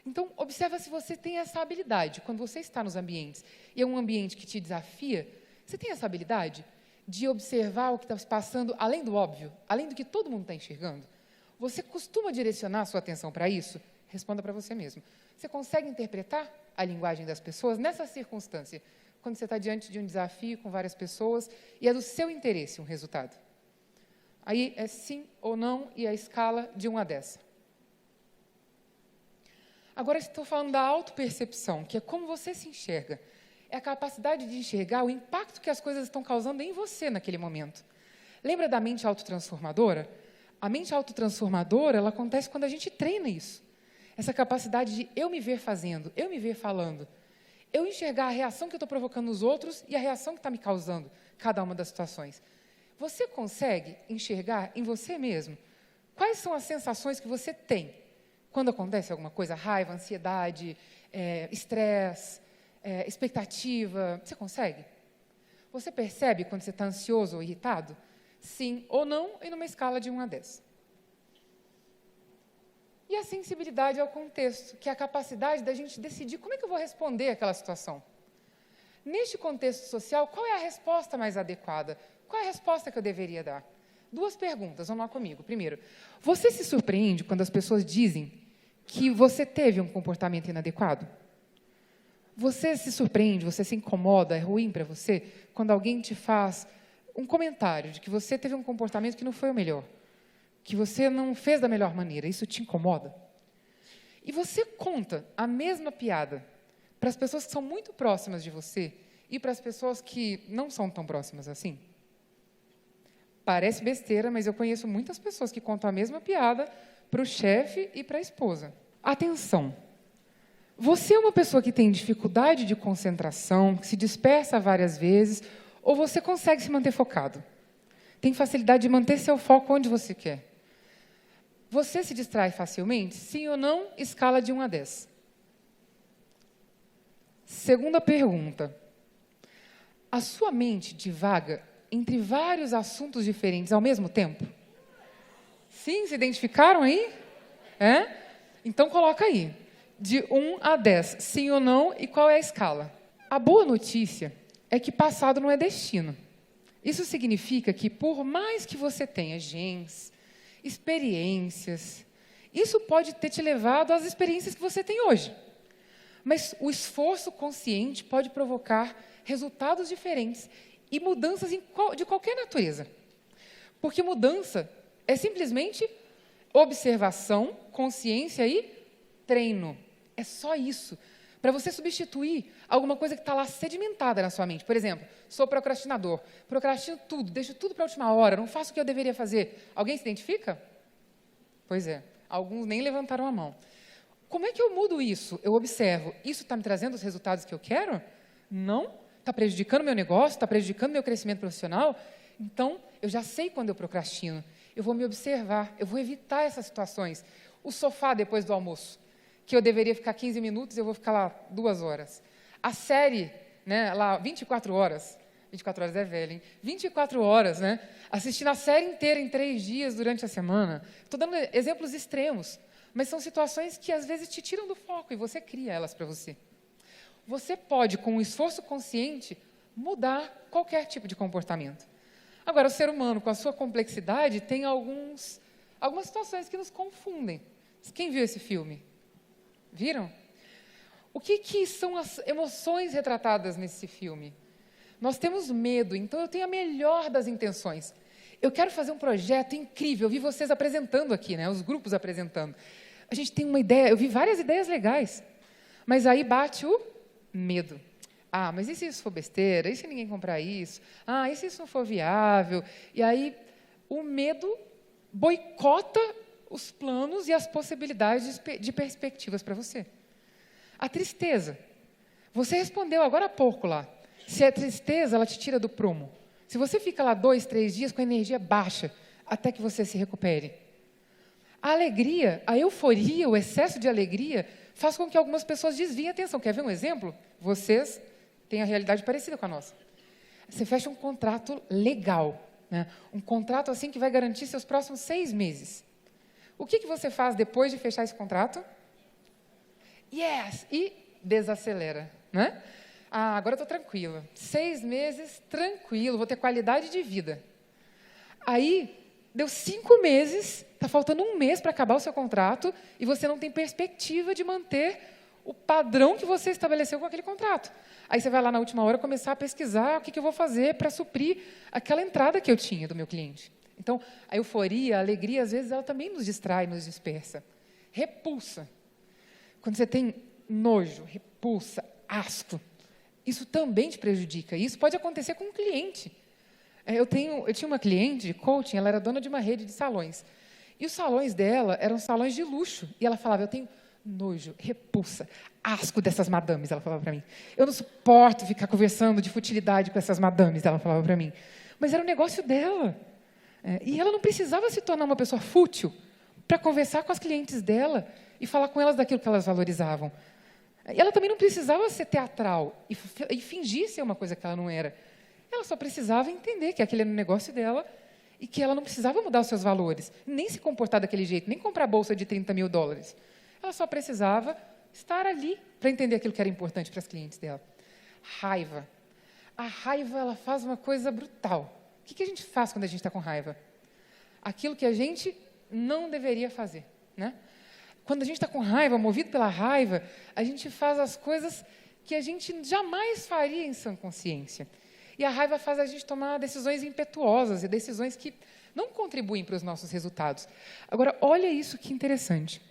Então, observa se você tem essa habilidade. Quando você está nos ambientes, e é um ambiente que te desafia, você tem essa habilidade de observar o que está se passando, além do óbvio, além do que todo mundo está enxergando? Você costuma direcionar a sua atenção para isso? Responda para você mesmo. Você consegue interpretar a linguagem das pessoas nessa circunstância, quando você está diante de um desafio com várias pessoas e é do seu interesse um resultado? Aí é sim ou não e a escala de 1 a 10. Agora, estou falando da autopercepção, que é como você se enxerga. É a capacidade de enxergar o impacto que as coisas estão causando em você naquele momento. Lembra da mente autotransformadora? A mente autotransformadora, ela acontece quando a gente treina isso. Essa capacidade de eu me ver fazendo, eu me ver falando. Eu enxergar a reação que eu estou provocando nos outros e a reação que está me causando cada uma das situações. Você consegue enxergar em você mesmo quais são as sensações que você tem quando acontece alguma coisa? Raiva, ansiedade, estresse, expectativa. Você consegue? Você percebe quando você está ansioso ou irritado? Sim ou não, e numa escala de 1 a 10. E a sensibilidade ao contexto, que é a capacidade da gente decidir como é que eu vou responder àquela situação. Neste contexto social, qual é a resposta mais adequada? Qual é a resposta que eu deveria dar? 2 perguntas, vamos lá comigo. Primeiro, você se surpreende quando as pessoas dizem que você teve um comportamento inadequado? Você se surpreende, você se incomoda, é ruim para você, quando alguém te faz um comentário de que você teve um comportamento que não foi o melhor, que você não fez da melhor maneira, isso te incomoda? E você conta a mesma piada para as pessoas que são muito próximas de você e para as pessoas que não são tão próximas assim? Parece besteira, mas eu conheço muitas pessoas que contam a mesma piada para o chefe e para a esposa. Atenção! Você é uma pessoa que tem dificuldade de concentração, que se dispersa várias vezes, ou você consegue se manter focado? Tem facilidade de manter seu foco onde você quer? Você se distrai facilmente? Sim ou não? Escala de 1 a 10. Segunda pergunta. A sua mente divaga entre vários assuntos diferentes ao mesmo tempo? Sim, se identificaram aí? Então, coloca aí. De 1 a 10, sim ou não, e qual é a escala? A boa notícia é que passado não é destino. Isso significa que, por mais que você tenha genes, experiências, isso pode ter te levado às experiências que você tem hoje. Mas o esforço consciente pode provocar resultados diferentes e mudanças de qualquer natureza. Porque mudança é simplesmente observação, consciência e treino. É só isso. Para você substituir alguma coisa que está lá sedimentada na sua mente. Por exemplo, sou procrastinador, procrastino tudo, deixo tudo para a última hora, não faço o que eu deveria fazer. Alguém se identifica? Pois é, alguns nem levantaram a mão. Como é que eu mudo isso? Eu observo, isso está me trazendo os resultados que eu quero? Não. Está prejudicando meu negócio? Está prejudicando meu crescimento profissional? Então, eu já sei quando eu procrastino. Eu vou me observar, eu vou evitar essas situações. O sofá depois do almoço, que eu deveria ficar 15 minutos, eu vou ficar lá 2 horas. A série, né, lá 24 horas. 24 horas é velho, hein? 24 horas, né? Assistindo a série inteira em 3 dias durante a semana. Estou dando exemplos extremos, mas são situações que às vezes te tiram do foco e você cria elas para você. Você pode, com um esforço consciente, mudar qualquer tipo de comportamento. Agora, o ser humano, com a sua complexidade, tem algumas situações que nos confundem. Quem viu esse filme? Viram? O que são as emoções retratadas nesse filme? Nós temos medo, então eu tenho a melhor das intenções. Eu quero fazer um projeto incrível, eu vi vocês apresentando aqui, né, os grupos apresentando. A gente tem uma ideia, eu vi várias ideias legais, mas aí bate o medo. Ah, mas e se isso for besteira? E se ninguém comprar isso? Ah, e se isso não for viável? E aí o medo boicota os planos e as possibilidades de perspectivas para você. A tristeza. Você respondeu agora há pouco lá. Se a tristeza, ela te tira do prumo. Se você fica lá 2, 3 dias com a energia baixa, até que você se recupere. A alegria, a euforia, o excesso de alegria, faz com que algumas pessoas desviem a atenção. Quer ver um exemplo? Vocês têm a realidade parecida com a nossa. Você fecha um contrato legal, né? Um contrato assim que vai garantir seus próximos 6 meses. O que você faz depois de fechar esse contrato? Yes! E desacelera, né? Ah, agora eu estou tranquila. 6 meses, tranquilo, vou ter qualidade de vida. Aí, deu 5 meses, está faltando 1 mês para acabar o seu contrato e você não tem perspectiva de manter o padrão que você estabeleceu com aquele contrato. Aí você vai lá na última hora começar a pesquisar o que eu vou fazer para suprir aquela entrada que eu tinha do meu cliente. Então, a euforia, a alegria, às vezes, ela também nos distrai, nos dispersa. Repulsa. Quando você tem nojo, repulsa, asco, isso também te prejudica. E isso pode acontecer com um cliente. Eu tinha uma cliente de coaching, ela era dona de uma rede de salões. E os salões dela eram salões de luxo. E ela falava, eu tenho nojo, repulsa, asco dessas madames, ela falava para mim. Eu não suporto ficar conversando de futilidade com essas madames, ela falava para mim. Mas era o negócio dela. E ela não precisava se tornar uma pessoa fútil para conversar com as clientes dela e falar com elas daquilo que elas valorizavam. E ela também não precisava ser teatral e fingir ser uma coisa que ela não era. Ela só precisava entender que aquele era o negócio dela e que ela não precisava mudar os seus valores, nem se comportar daquele jeito, nem comprar bolsa de $30 mil. Ela só precisava estar ali para entender aquilo que era importante para as clientes dela. Raiva. A raiva, ela faz uma coisa brutal. O que a gente faz quando a gente está com raiva? Aquilo que a gente não deveria fazer, né? Quando a gente está com raiva, movido pela raiva, a gente faz as coisas que a gente jamais faria em sã consciência. E a raiva faz a gente tomar decisões impetuosas e decisões que não contribuem para os nossos resultados. Agora, olha isso que interessante.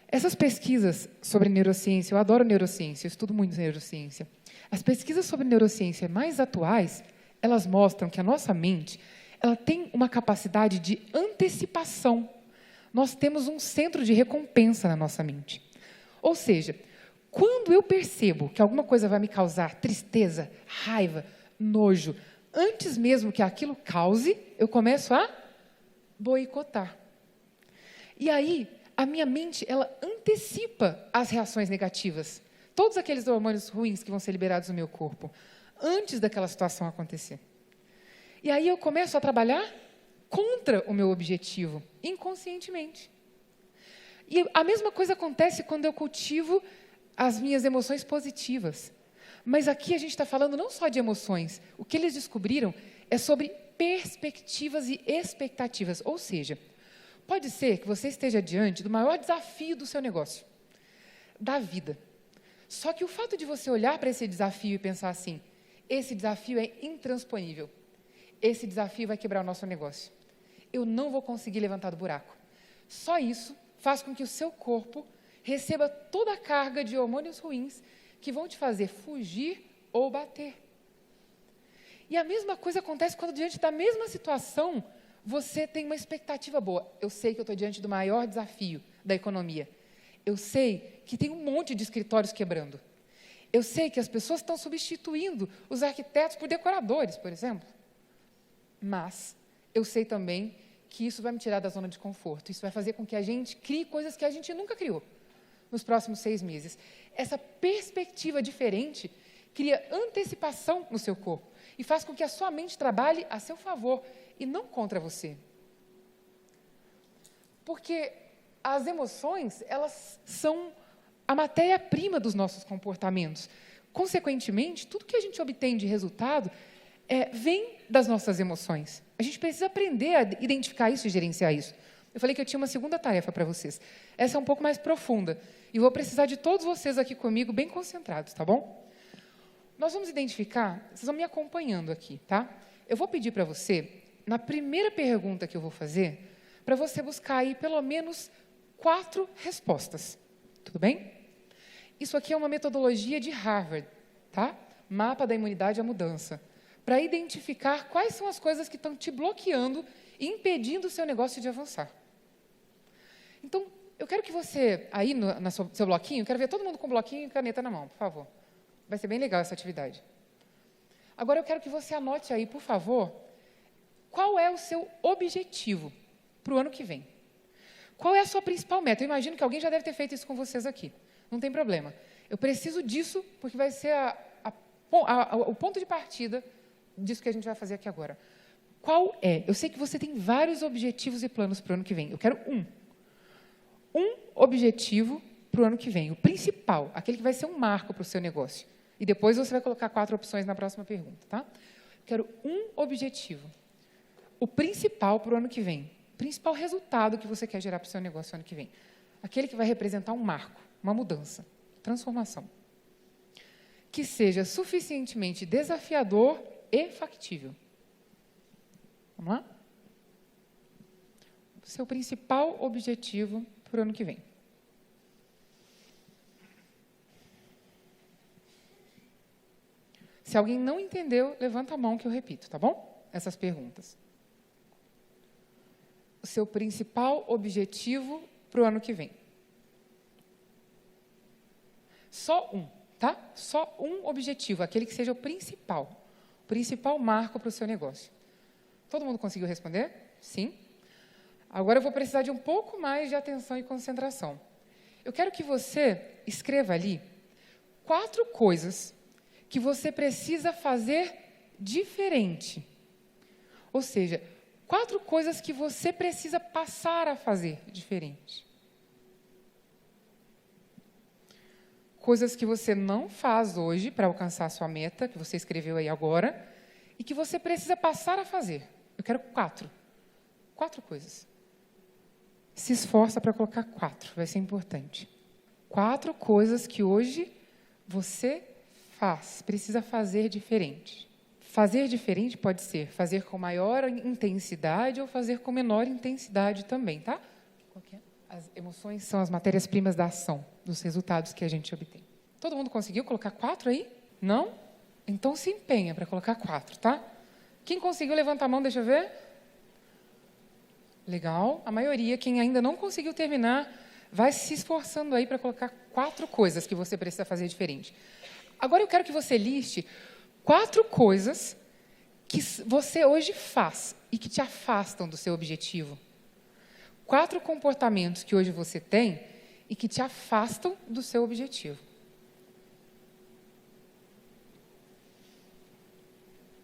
Essas pesquisas sobre neurociência, eu adoro neurociência, eu estudo muito neurociência. As pesquisas sobre neurociência mais atuais, elas mostram que a nossa mente, ela tem uma capacidade de antecipação. Nós temos um centro de recompensa na nossa mente. Ou seja, quando eu percebo que alguma coisa vai me causar tristeza, raiva, nojo, antes mesmo que aquilo cause, eu começo a boicotar. E aí, a minha mente, ela antecipa as reações negativas. Todos aqueles hormônios ruins que vão ser liberados no meu corpo, antes daquela situação acontecer. E aí eu começo a trabalhar contra o meu objetivo, inconscientemente. E a mesma coisa acontece quando eu cultivo as minhas emoções positivas. Mas aqui a gente está falando não só de emoções. O que eles descobriram é sobre perspectivas e expectativas. Ou seja, pode ser que você esteja diante do maior desafio do seu negócio, da vida. Só que o fato de você olhar para esse desafio e pensar assim, esse desafio é intransponível. Esse desafio vai quebrar o nosso negócio. Eu não vou conseguir levantar do buraco. Só isso faz com que o seu corpo receba toda a carga de hormônios ruins que vão te fazer fugir ou bater. E a mesma coisa acontece quando, diante da mesma situação, você tem uma expectativa boa. Eu sei que eu estou diante do maior desafio da economia. Eu sei que tem um monte de escritórios quebrando. Eu sei que as pessoas estão substituindo os arquitetos por decoradores, por exemplo. Mas eu sei também que isso vai me tirar da zona de conforto. Isso vai fazer com que a gente crie coisas que a gente nunca criou nos próximos 6 meses. Essa perspectiva diferente cria antecipação no seu corpo e faz com que a sua mente trabalhe a seu favor e não contra você. Porque as emoções, elas são a matéria-prima dos nossos comportamentos. Consequentemente, tudo que a gente obtém de resultado vem das nossas emoções. A gente precisa aprender a identificar isso e gerenciar isso. Eu falei que eu tinha uma segunda tarefa para vocês. Essa é um pouco mais profunda. E vou precisar de todos vocês aqui comigo, bem concentrados, tá bom? Nós vamos identificar, vocês vão me acompanhando aqui, tá? Eu vou pedir para você, na primeira pergunta que eu vou fazer, para você buscar aí pelo menos 4 respostas. Tudo bem? Isso aqui é uma metodologia de Harvard, tá? Mapa da imunidade à mudança. Para identificar quais são as coisas que estão te bloqueando e impedindo o seu negócio de avançar. Então, eu quero que você, aí no seu bloquinho, quero ver todo mundo com bloquinho e caneta na mão, por favor. Vai ser bem legal essa atividade. Agora, eu quero que você anote aí, por favor, qual é o seu objetivo para o ano que vem. Qual é a sua principal meta? Eu imagino que alguém já deve ter feito isso com vocês aqui. Não tem problema. Eu preciso disso, porque vai ser o ponto de partida disso que a gente vai fazer aqui agora. Qual é? Eu sei que você tem vários objetivos e planos para o ano que vem. Eu quero um objetivo para o ano que vem, o principal, aquele que vai ser um marco para o seu negócio. E depois você vai colocar 4 opções na próxima pergunta, tá? Eu quero um objetivo, o principal para o ano que vem, o principal resultado que você quer gerar para o seu negócio no ano que vem. Aquele que vai representar um marco, uma mudança, transformação. Que seja suficientemente desafiador e factível. Vamos lá? O seu principal objetivo para o ano que vem. Se alguém não entendeu, levanta a mão que eu repito, tá bom? Essas perguntas. O seu principal objetivo para o ano que vem. Só um, tá? Só um objetivo, aquele que seja o principal marco para o seu negócio. Todo mundo conseguiu responder? Sim? Agora eu vou precisar de um pouco mais de atenção e concentração. Eu quero que você escreva ali 4 coisas que você precisa fazer diferente. Ou seja, 4 coisas que você precisa passar a fazer diferente. Coisas que você não faz hoje para alcançar a sua meta, que você escreveu aí agora, e que você precisa passar a fazer. Eu quero 4. 4 coisas. Se esforça para colocar 4, vai ser importante. 4 coisas que hoje você precisa fazer diferente. Fazer diferente pode ser fazer com maior intensidade ou fazer com menor intensidade também, tá? As emoções são as matérias-primas da ação, dos resultados que a gente obtém. Todo mundo conseguiu colocar 4 aí? Não? Então se empenha para colocar 4, tá? Quem conseguiu, levanta a mão, deixa eu ver. Legal. A maioria, quem ainda não conseguiu terminar, vai se esforçando aí para colocar 4 coisas que você precisa fazer diferente. Agora eu quero que você liste 4 coisas que você hoje faz e que te afastam do seu objetivo. 4 comportamentos que hoje você tem e que te afastam do seu objetivo.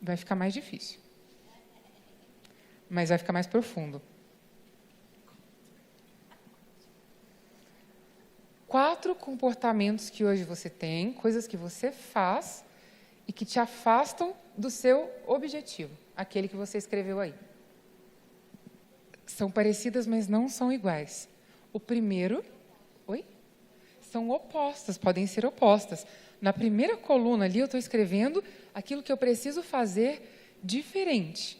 Vai ficar mais difícil. Mas vai ficar mais profundo. 4 comportamentos que hoje você tem, coisas que você faz e que te afastam do seu objetivo, aquele que você escreveu aí. São parecidas, mas não são iguais. O primeiro, são opostas, podem ser opostas. Na primeira coluna ali eu estou escrevendo aquilo que eu preciso fazer diferente.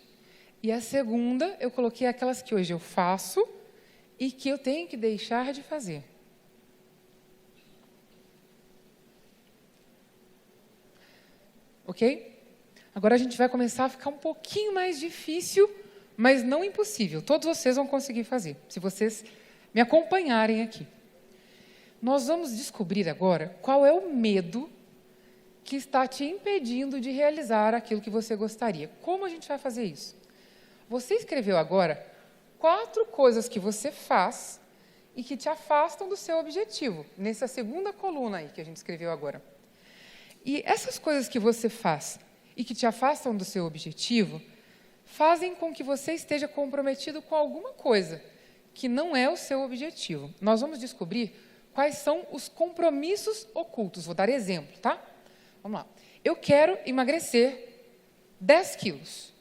E a segunda, eu coloquei aquelas que hoje eu faço e que eu tenho que deixar de fazer. Ok? Agora a gente vai começar a ficar um pouquinho mais difícil, mas não impossível. Todos vocês vão conseguir fazer, se vocês me acompanharem aqui. Nós vamos descobrir agora qual é o medo que está te impedindo de realizar aquilo que você gostaria. Como a gente vai fazer isso? Você escreveu agora 4 coisas que você faz e que te afastam do seu objetivo, nessa segunda coluna aí que a gente escreveu agora. E essas coisas que você faz e que te afastam do seu objetivo fazem com que você esteja comprometido com alguma coisa que não é o seu objetivo. Nós vamos descobrir quais são os compromissos ocultos. Vou dar exemplo, tá? Vamos lá. Eu quero emagrecer 10 quilos.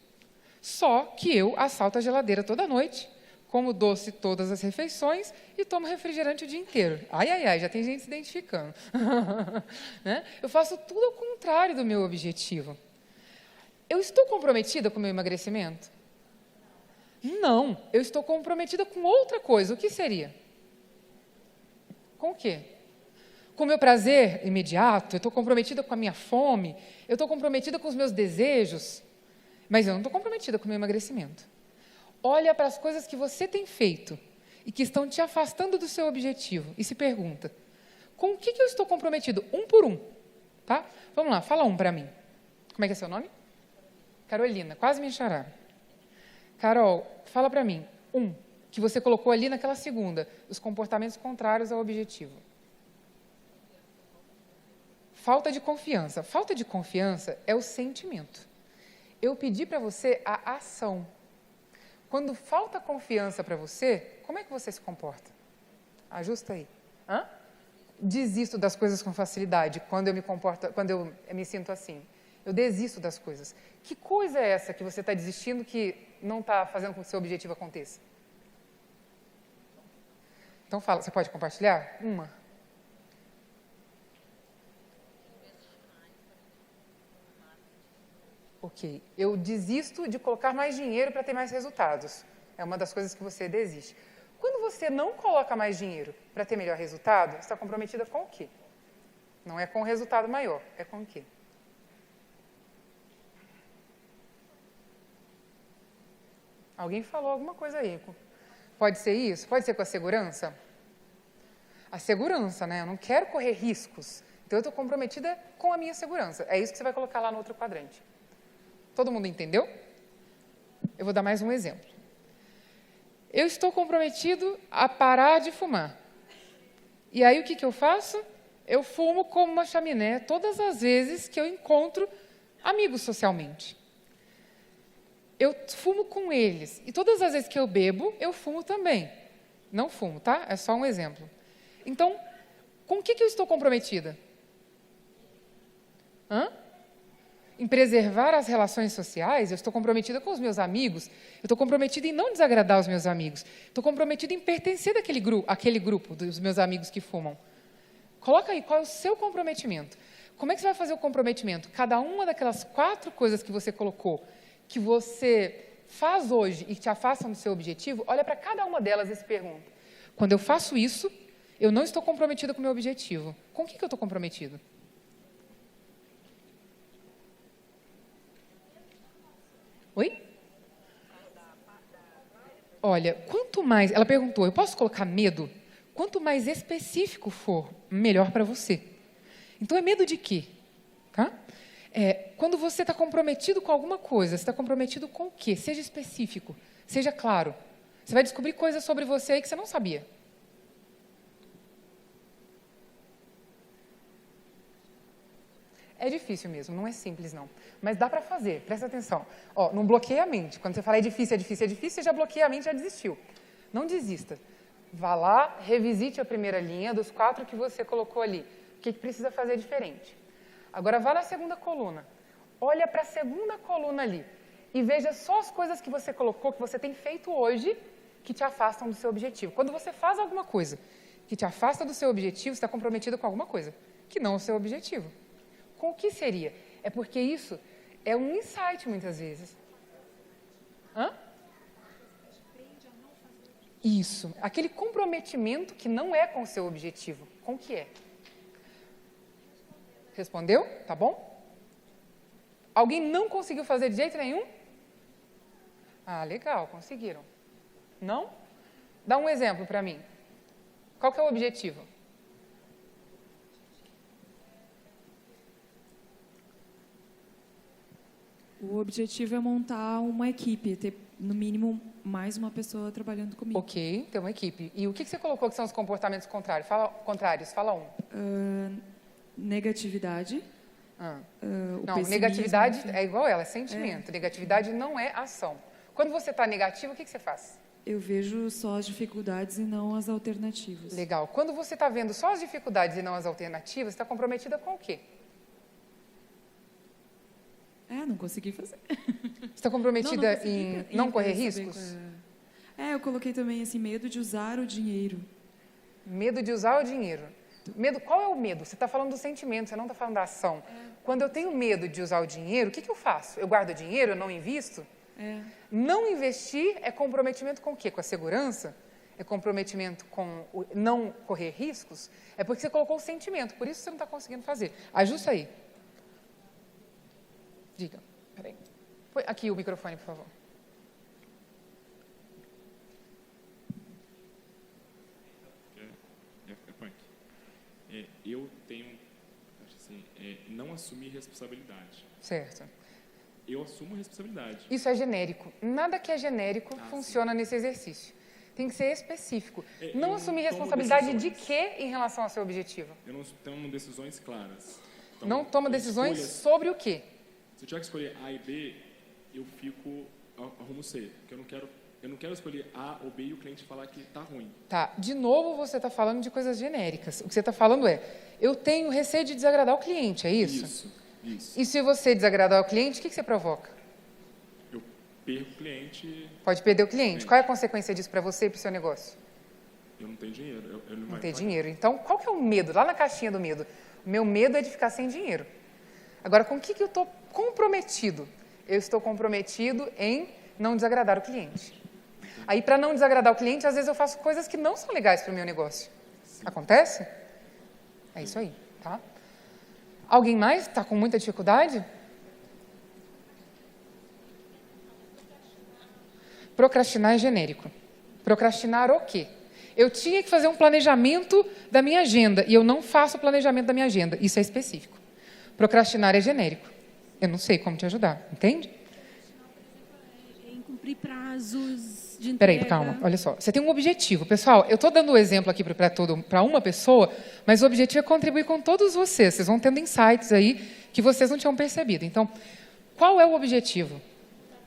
Só que eu assalto a geladeira toda noite Como doce todas as refeições e tomo refrigerante o dia inteiro. Ai, ai, ai, já tem gente se identificando. Né? Eu faço tudo ao contrário do meu objetivo. Eu estou comprometida com o meu emagrecimento? Não, eu estou comprometida com outra coisa. O que seria? Com o quê? Com o meu prazer imediato? Eu estou comprometida com a minha fome? Eu estou comprometida com os meus desejos? Mas eu não estou comprometida com o meu emagrecimento. Olha para as coisas que você tem feito e que estão te afastando do seu objetivo e se pergunta, com o que eu estou comprometido? Um por um. Tá? Vamos lá, fala um para mim. Como é que é seu nome? Carolina, quase me enxará. Carol, fala para mim, um, que você colocou ali naquela segunda, os comportamentos contrários ao objetivo. Falta de confiança. Falta de confiança é o sentimento. Eu pedi para você a ação. Quando falta confiança para você, como é que você se comporta? Ajusta aí. Hã? Desisto das coisas com facilidade quando eu me sinto assim. Eu desisto das coisas. Que coisa é essa que você está desistindo que não está fazendo com que o seu objetivo aconteça? Então fala, você pode compartilhar? Uma. Ok. Eu desisto de colocar mais dinheiro para ter mais resultados. É uma das coisas que você desiste. Quando você não coloca mais dinheiro para ter melhor resultado, você está comprometida com o quê? Não é com o resultado maior, é com o quê? Alguém falou alguma coisa aí. Pode ser isso? Pode ser com a segurança? A segurança, né? Eu não quero correr riscos. Então, eu estou comprometida com a minha segurança. É isso que você vai colocar lá no outro quadrante. Todo mundo entendeu? Eu vou dar mais um exemplo. Eu estou comprometido a parar de fumar. E aí, o que eu faço? Eu fumo como uma chaminé todas as vezes que eu encontro amigos socialmente. Eu fumo com eles. E todas as vezes que eu bebo, eu fumo também. Não fumo, tá? É só um exemplo. Então, com o que eu estou comprometida? Em preservar as relações sociais, eu estou comprometida com os meus amigos, eu estou comprometida em não desagradar os meus amigos, estou comprometida em pertencer àquele grupo dos meus amigos que fumam. Coloca aí, qual é o seu comprometimento? Como é que você vai fazer o comprometimento? Cada uma daquelas 4 coisas que você colocou, que você faz hoje e te afastam do seu objetivo, olha para cada uma delas e se pergunta, quando eu faço isso, eu não estou comprometida com o meu objetivo. Com o que eu estou comprometido? Oi? Olha, quanto mais... Ela perguntou, eu posso colocar medo? Quanto mais específico for, melhor para você. Então, é medo de quê? Tá? Quando você está comprometido com alguma coisa, você está comprometido com o quê? Seja específico, seja claro. Você vai descobrir coisas sobre você aí que você não sabia. É difícil mesmo, não é simples não. Mas dá para fazer, presta atenção. Ó, não bloqueia a mente. Quando você fala é difícil, você já bloqueia a mente, já desistiu. Não desista. Vá lá, revisite a primeira linha dos 4 que você colocou ali. O que precisa fazer diferente? Agora vá na segunda coluna. Olha para a segunda coluna ali e veja só as coisas que você colocou, que você tem feito hoje, que te afastam do seu objetivo. Quando você faz alguma coisa que te afasta do seu objetivo, você está comprometido com alguma coisa que não é o seu objetivo. Com o que seria? É porque isso é um insight, muitas vezes. Isso. Aquele comprometimento que não é com o seu objetivo. Com o que é? Respondeu? Tá bom? Alguém não conseguiu fazer de jeito nenhum? Ah, legal, conseguiram. Não? Dá um exemplo para mim. Qual que é o objetivo? O objetivo é montar uma equipe, ter no mínimo mais uma pessoa trabalhando comigo. Ok, ter uma equipe. E o que você colocou que são os comportamentos contrários? Fala um. Negatividade. Não, negatividade é igual ela, é sentimento. Negatividade não é ação. Quando você está negativo, o que você faz? Eu vejo só as dificuldades e não as alternativas. Legal. Quando você está vendo só as dificuldades e não as alternativas, você está comprometida com o quê? Não consegui fazer. Você está comprometida em não correr riscos? Eu coloquei também assim, medo de usar o dinheiro. Medo de usar o dinheiro. Medo, qual é o medo? Você está falando do sentimento, você não está falando da ação. Quando eu tenho medo de usar o dinheiro, o que eu faço? Eu guardo o dinheiro, eu não invisto? Não investir é comprometimento com o quê? Com a segurança? É comprometimento com o não correr riscos? É porque você colocou o sentimento, por isso você não está conseguindo fazer. Ajusta aí. Diga. Peraí. Põe aqui o microfone, por favor. Eu tenho, acho assim, não assumir responsabilidade. Certo. Eu assumo responsabilidade. Isso é genérico. Nada que é genérico funciona nesse exercício. Tem que ser específico. Não assumir responsabilidade de quê em relação ao seu objetivo? Eu não tomo decisões claras. Então, não toma decisões sobre o quê? Se eu tiver que escolher A e B, eu fico arrumo C. Porque eu não quero escolher A ou B e o cliente falar que está ruim. Tá. De novo, você está falando de coisas genéricas. O que você está falando é, eu tenho receio de desagradar o cliente, é isso? Isso. E se você desagradar o cliente, o que você provoca? Eu perco o cliente. Pode perder o cliente. Qual é a consequência disso para você e para o seu negócio? Eu não tenho dinheiro. Eu não tem dinheiro. Então, qual que é o medo? Lá na caixinha do medo. O meu medo é de ficar sem dinheiro. Agora, com o que eu estou comprometido? Eu estou comprometido em não desagradar o cliente. Aí, para não desagradar o cliente, às vezes eu faço coisas que não são legais para o meu negócio. Sim. Acontece? É isso aí, tá? Alguém mais está com muita dificuldade? Procrastinar é genérico. Procrastinar o quê? Eu tinha que fazer um planejamento da minha agenda e eu não faço o planejamento da minha agenda. Isso é específico. Procrastinar é genérico. Eu não sei como te ajudar, entende? Incumprir prazos de entrega. Peraí, calma, olha só. Você tem um objetivo. Pessoal, eu estou dando o exemplo aqui para uma pessoa, mas o objetivo é contribuir com todos vocês. Vocês vão tendo insights aí que vocês não tinham percebido. Então, qual é o objetivo?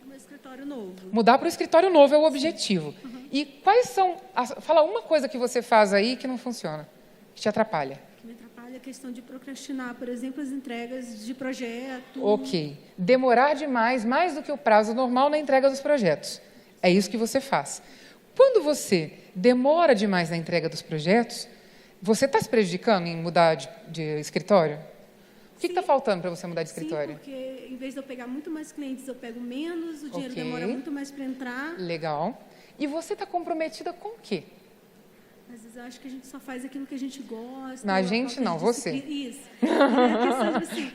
Um escritório novo. Mudar para o escritório novo é o objetivo. E quais são... Fala uma coisa que você faz aí que não funciona, que te atrapalha. Que me atrapalha a questão de procrastinar, por exemplo, as entregas de projeto. Ok. Demorar demais, mais do que o prazo normal na entrega dos projetos. É isso que você faz. Quando você demora demais na entrega dos projetos, você está se prejudicando em mudar de escritório? O que está faltando para você mudar de escritório? Sim, porque em vez de eu pegar muito mais clientes, eu pego menos, o dinheiro demora muito mais para entrar. Legal. E você está comprometida com o quê? Às vezes eu acho que a gente só faz aquilo que a gente gosta. Não, a gente não, você. Isso. É questão assim,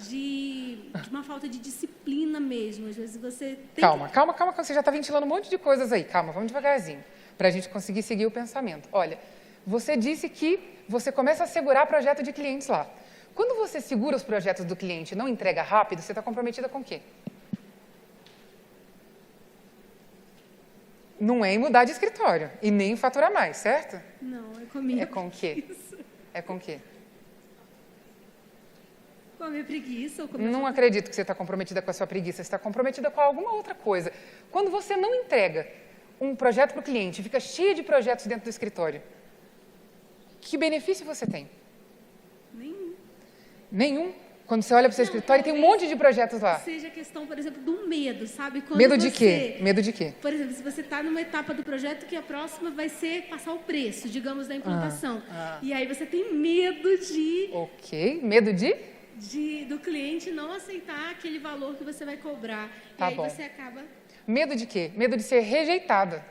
de uma falta de disciplina mesmo. Às vezes você tem... Calma, você já está ventilando um monte de coisas aí. Calma, vamos devagarzinho, para a gente conseguir seguir o pensamento. Olha, você disse que você começa a segurar projeto de clientes lá. Quando você segura os projetos do cliente e não entrega rápido, você está comprometida com o quê? Não é em mudar de escritório e nem em faturar mais, certo? Não, é comigo. É com o quê? É com o quê? Com a minha preguiça. Ou com a Não acredito que você está comprometida com a sua preguiça, você está comprometida com alguma outra coisa. Quando você não entrega um projeto para o cliente, fica cheio de projetos dentro do escritório, que benefício você tem? Nenhum. Nenhum? Quando você olha para o seu escritório, tem um monte de projetos lá. Seja a questão, por exemplo, do medo, sabe? Quando medo de quê? Medo de quê? Por exemplo, se você está numa etapa do projeto que a próxima vai ser passar o preço, digamos, da implantação. E aí você tem medo de... Ok. Medo de? Do cliente não aceitar aquele valor que você vai cobrar. Tá e aí bom. você acaba... Medo de quê? Medo de ser rejeitada.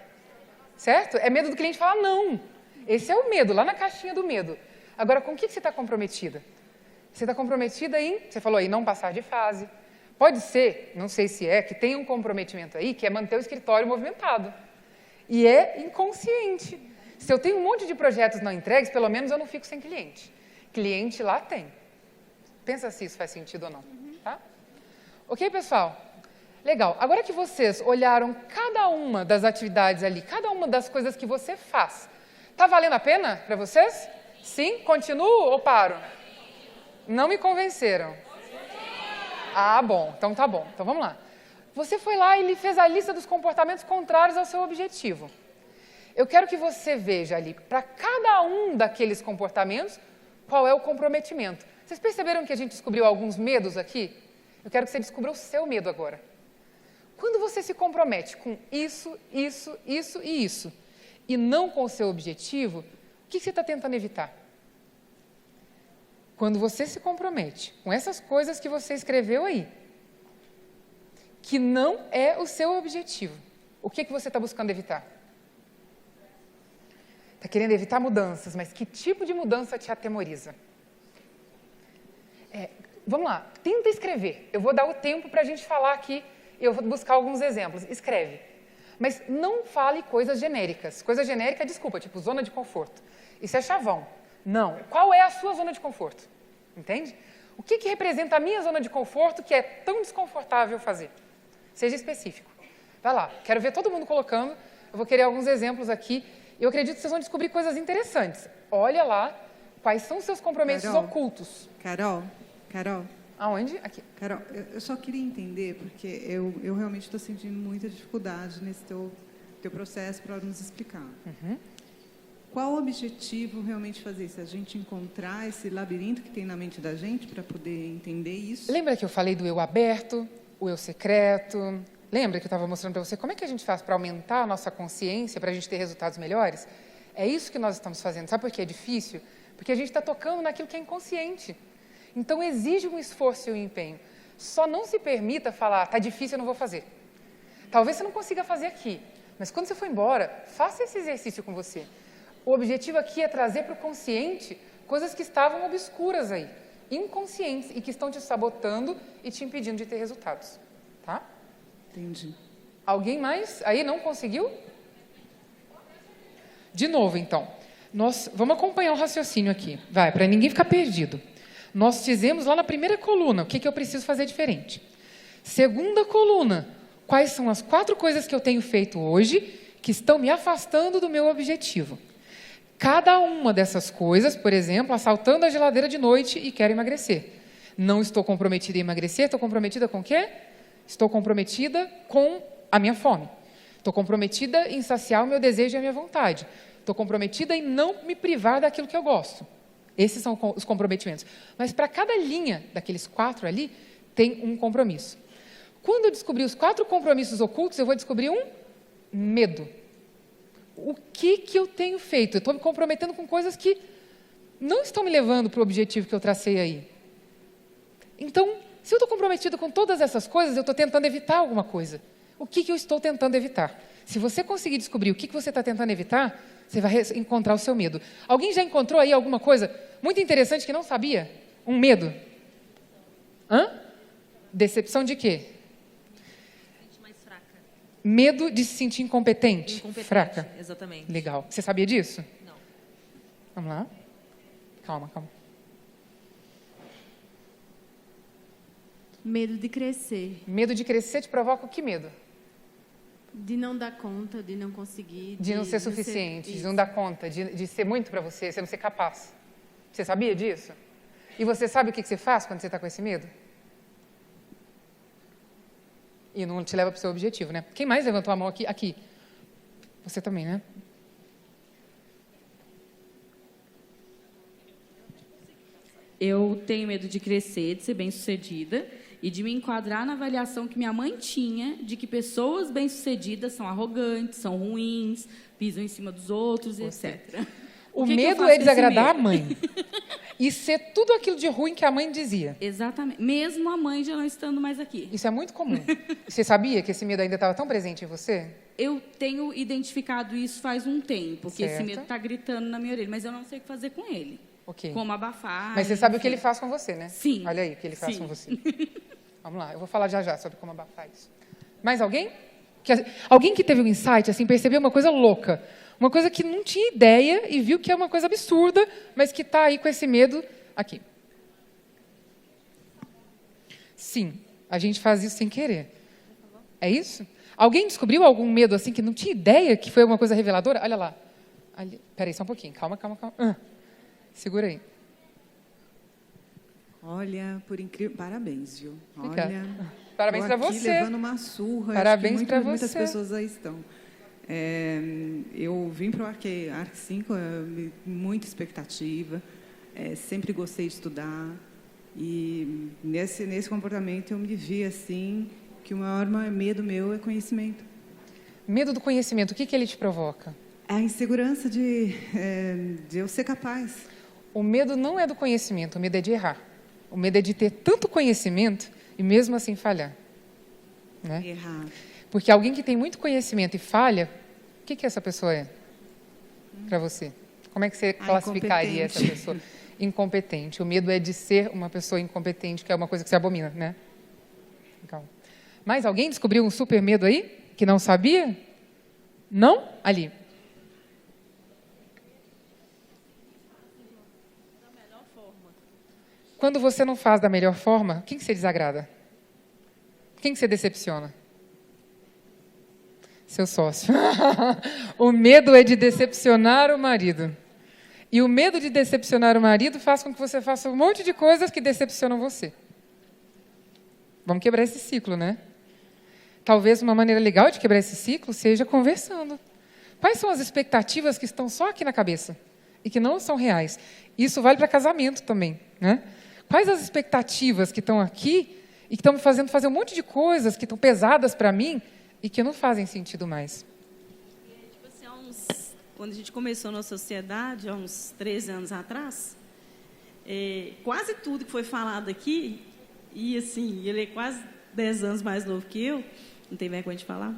Certo? É medo do cliente falar não. Esse é o medo, lá na caixinha do medo. Agora, com o que você está comprometida? Você está comprometida em, você falou aí, não passar de fase. Pode ser, não sei se é, que tem um comprometimento aí, que é manter o escritório movimentado. E é inconsciente. Se eu tenho um monte de projetos não entregues, pelo menos eu não fico sem cliente. Cliente lá tem. Pensa se isso faz sentido ou não. Tá? Ok, pessoal? Legal. Agora que vocês olharam cada uma das atividades ali, cada uma das coisas que você faz, está valendo a pena para vocês? Sim? Continuo ou paro? Não me convenceram. Ah, bom. Então tá bom. Então vamos lá. Você foi lá e fez a lista dos comportamentos contrários ao seu objetivo. Eu quero que você veja ali, para cada um daqueles comportamentos, qual é o comprometimento. Vocês perceberam que a gente descobriu alguns medos aqui? Eu quero que você descubra o seu medo agora. quando você se compromete com isso, isso, isso e isso, e não com o seu objetivo, o que você está tentando evitar? Quando você se compromete com essas coisas que você escreveu aí, que não é o seu objetivo, o que você está buscando evitar? Está querendo evitar mudanças, mas que tipo de mudança te atemoriza? Vamos lá, tenta escrever. Eu vou dar o tempo para a gente falar aqui, eu vou buscar alguns exemplos. Escreve. Mas não fale coisas genéricas. Coisa genérica, desculpa, tipo zona de conforto. Isso é chavão. Não. Qual é a sua zona de conforto? Entende? O que representa a minha zona de conforto que é tão desconfortável fazer? Seja específico. Vai lá, quero ver todo mundo colocando. Eu vou querer alguns exemplos aqui. Eu acredito que vocês vão descobrir coisas interessantes. Olha lá quais são os seus compromissos ocultos. Carol. Aonde? Aqui. Carol, eu só queria entender, porque eu realmente estou sentindo muita dificuldade nesse teu processo para nos explicar. Qual o objetivo realmente fazer isso? A gente encontrar esse labirinto que tem na mente da gente para poder entender isso? Lembra que eu falei do eu aberto, o eu secreto? Lembra que eu estava mostrando para você como é que a gente faz para aumentar a nossa consciência, para a gente ter resultados melhores? É isso que nós estamos fazendo. Sabe por que é difícil? Porque a gente está tocando naquilo que é inconsciente. Então, exige um esforço e um empenho. Só não se permita falar, está difícil, eu não vou fazer. Talvez você não consiga fazer aqui, mas quando você for embora, faça esse exercício com você. O objetivo aqui é trazer para o consciente coisas que estavam obscuras aí, inconscientes, e que estão te sabotando e te impedindo de ter resultados. Tá? Entendi. Alguém mais aí não conseguiu? De novo, então. Nós vamos acompanhar o raciocínio aqui. Vai, para ninguém ficar perdido. Nós dizemos lá na primeira coluna o que eu preciso fazer diferente. Segunda coluna, quais são as 4 coisas que eu tenho feito hoje que estão me afastando do meu objetivo. Cada uma dessas coisas, por exemplo, assaltando a geladeira de noite e quero emagrecer. Não estou comprometida em emagrecer, estou comprometida com o quê? Estou comprometida com a minha fome. Estou comprometida em saciar o meu desejo e a minha vontade. Estou comprometida em não me privar daquilo que eu gosto. Esses são os comprometimentos. Mas para cada linha daqueles 4 ali, tem um compromisso. Quando eu descobrir os 4 compromissos ocultos, eu vou descobrir um medo. O que eu tenho feito? Eu estou me comprometendo com coisas que não estão me levando para o objetivo que eu tracei aí. Então, se eu estou comprometido com todas essas coisas, eu estou tentando evitar alguma coisa. O que eu estou tentando evitar? Se você conseguir descobrir o que você está tentando evitar, você vai encontrar o seu medo. Alguém já encontrou aí alguma coisa muito interessante que não sabia? Um medo? Decepção de quê? Mais fraca. Medo de se sentir incompetente. Fraca. Exatamente. Legal. Você sabia disso? Não. Vamos lá. Calma. Medo de crescer, Medo de crescer te provoca o que medo? de não dar conta, de não conseguir. De não ser suficiente, de isso. não dar conta, de ser muito para você não ser capaz. Você sabia disso? E você sabe o que você faz quando você está com esse medo? E não te leva para o seu objetivo, né? Quem mais levantou a mão aqui? Aqui. Você também, né? Eu tenho medo de crescer, de ser bem-sucedida e de me enquadrar na avaliação que minha mãe tinha de que pessoas bem-sucedidas são arrogantes, são ruins, pisam em cima dos outros, etc. O que medo eu faço é desagradar a com esse mãe. E ser tudo aquilo de ruim que a mãe dizia. Exatamente. Mesmo a mãe já não estando mais aqui. Isso é muito comum. Você sabia que esse medo ainda estava tão presente em você? Eu tenho identificado isso faz um tempo, que esse Certo. medo está gritando na minha orelha, mas eu não sei o que fazer com ele. Ok. Como abafar. Mas você sabe o que enfim. ele faz com você, né? Sim. Olha aí o que ele faz Sim. com você. Vamos lá, eu vou falar já sobre como abafar isso. Mais alguém? Alguém que teve um insight, assim, percebeu uma coisa louca. Uma coisa que não tinha ideia e viu que é uma coisa absurda, mas que está aí com esse medo aqui. Sim, a gente faz isso sem querer. É isso? Alguém descobriu algum medo assim que não tinha ideia que foi uma coisa reveladora? Olha lá. Ali. Peraí, só um pouquinho. Calma. Segura aí. Olha, por incrível... Parabéns, viu? Fica. Olha, Parabéns tô para aqui você. levando uma surra. Parabéns acho que pra muitas você. pessoas aí estão. Eu vim para o Arc 5, muita expectativa. Sempre gostei de estudar. E nesse comportamento eu me vi assim, que o maior medo meu é conhecimento. Medo do conhecimento, o que ele te provoca? A insegurança de eu ser capaz. O medo não é do conhecimento, o medo é de errar. O medo é de ter tanto conhecimento e mesmo assim falhar. Né? Errar. Porque alguém que tem muito conhecimento e falha, o que essa pessoa é para você? Como é que você classificaria essa pessoa? Incompetente. O medo é de ser uma pessoa incompetente, que é uma coisa que você abomina, né? Legal. Mais alguém descobriu um super medo aí? Que não sabia? Não? Ali. Quando você não faz da melhor forma, quem que você desagrada? Quem que você decepciona? Seu sócio. O medo é de decepcionar o marido. E o medo de decepcionar o marido faz com que você faça um monte de coisas que decepcionam você. Vamos quebrar esse ciclo, né? Talvez uma maneira legal de quebrar esse ciclo seja conversando. Quais são as expectativas que estão só aqui na cabeça e que não são reais? Isso vale para casamento também, né? Quais as expectativas que estão aqui e que estão me fazendo fazer um monte de coisas que estão pesadas para mim e que não fazem sentido mais? Tipo assim, quando a gente começou na sociedade, há uns 13 anos atrás, quase tudo que foi falado aqui, e assim, ele é quase 10 anos mais novo que eu, não tem vergonha de falar,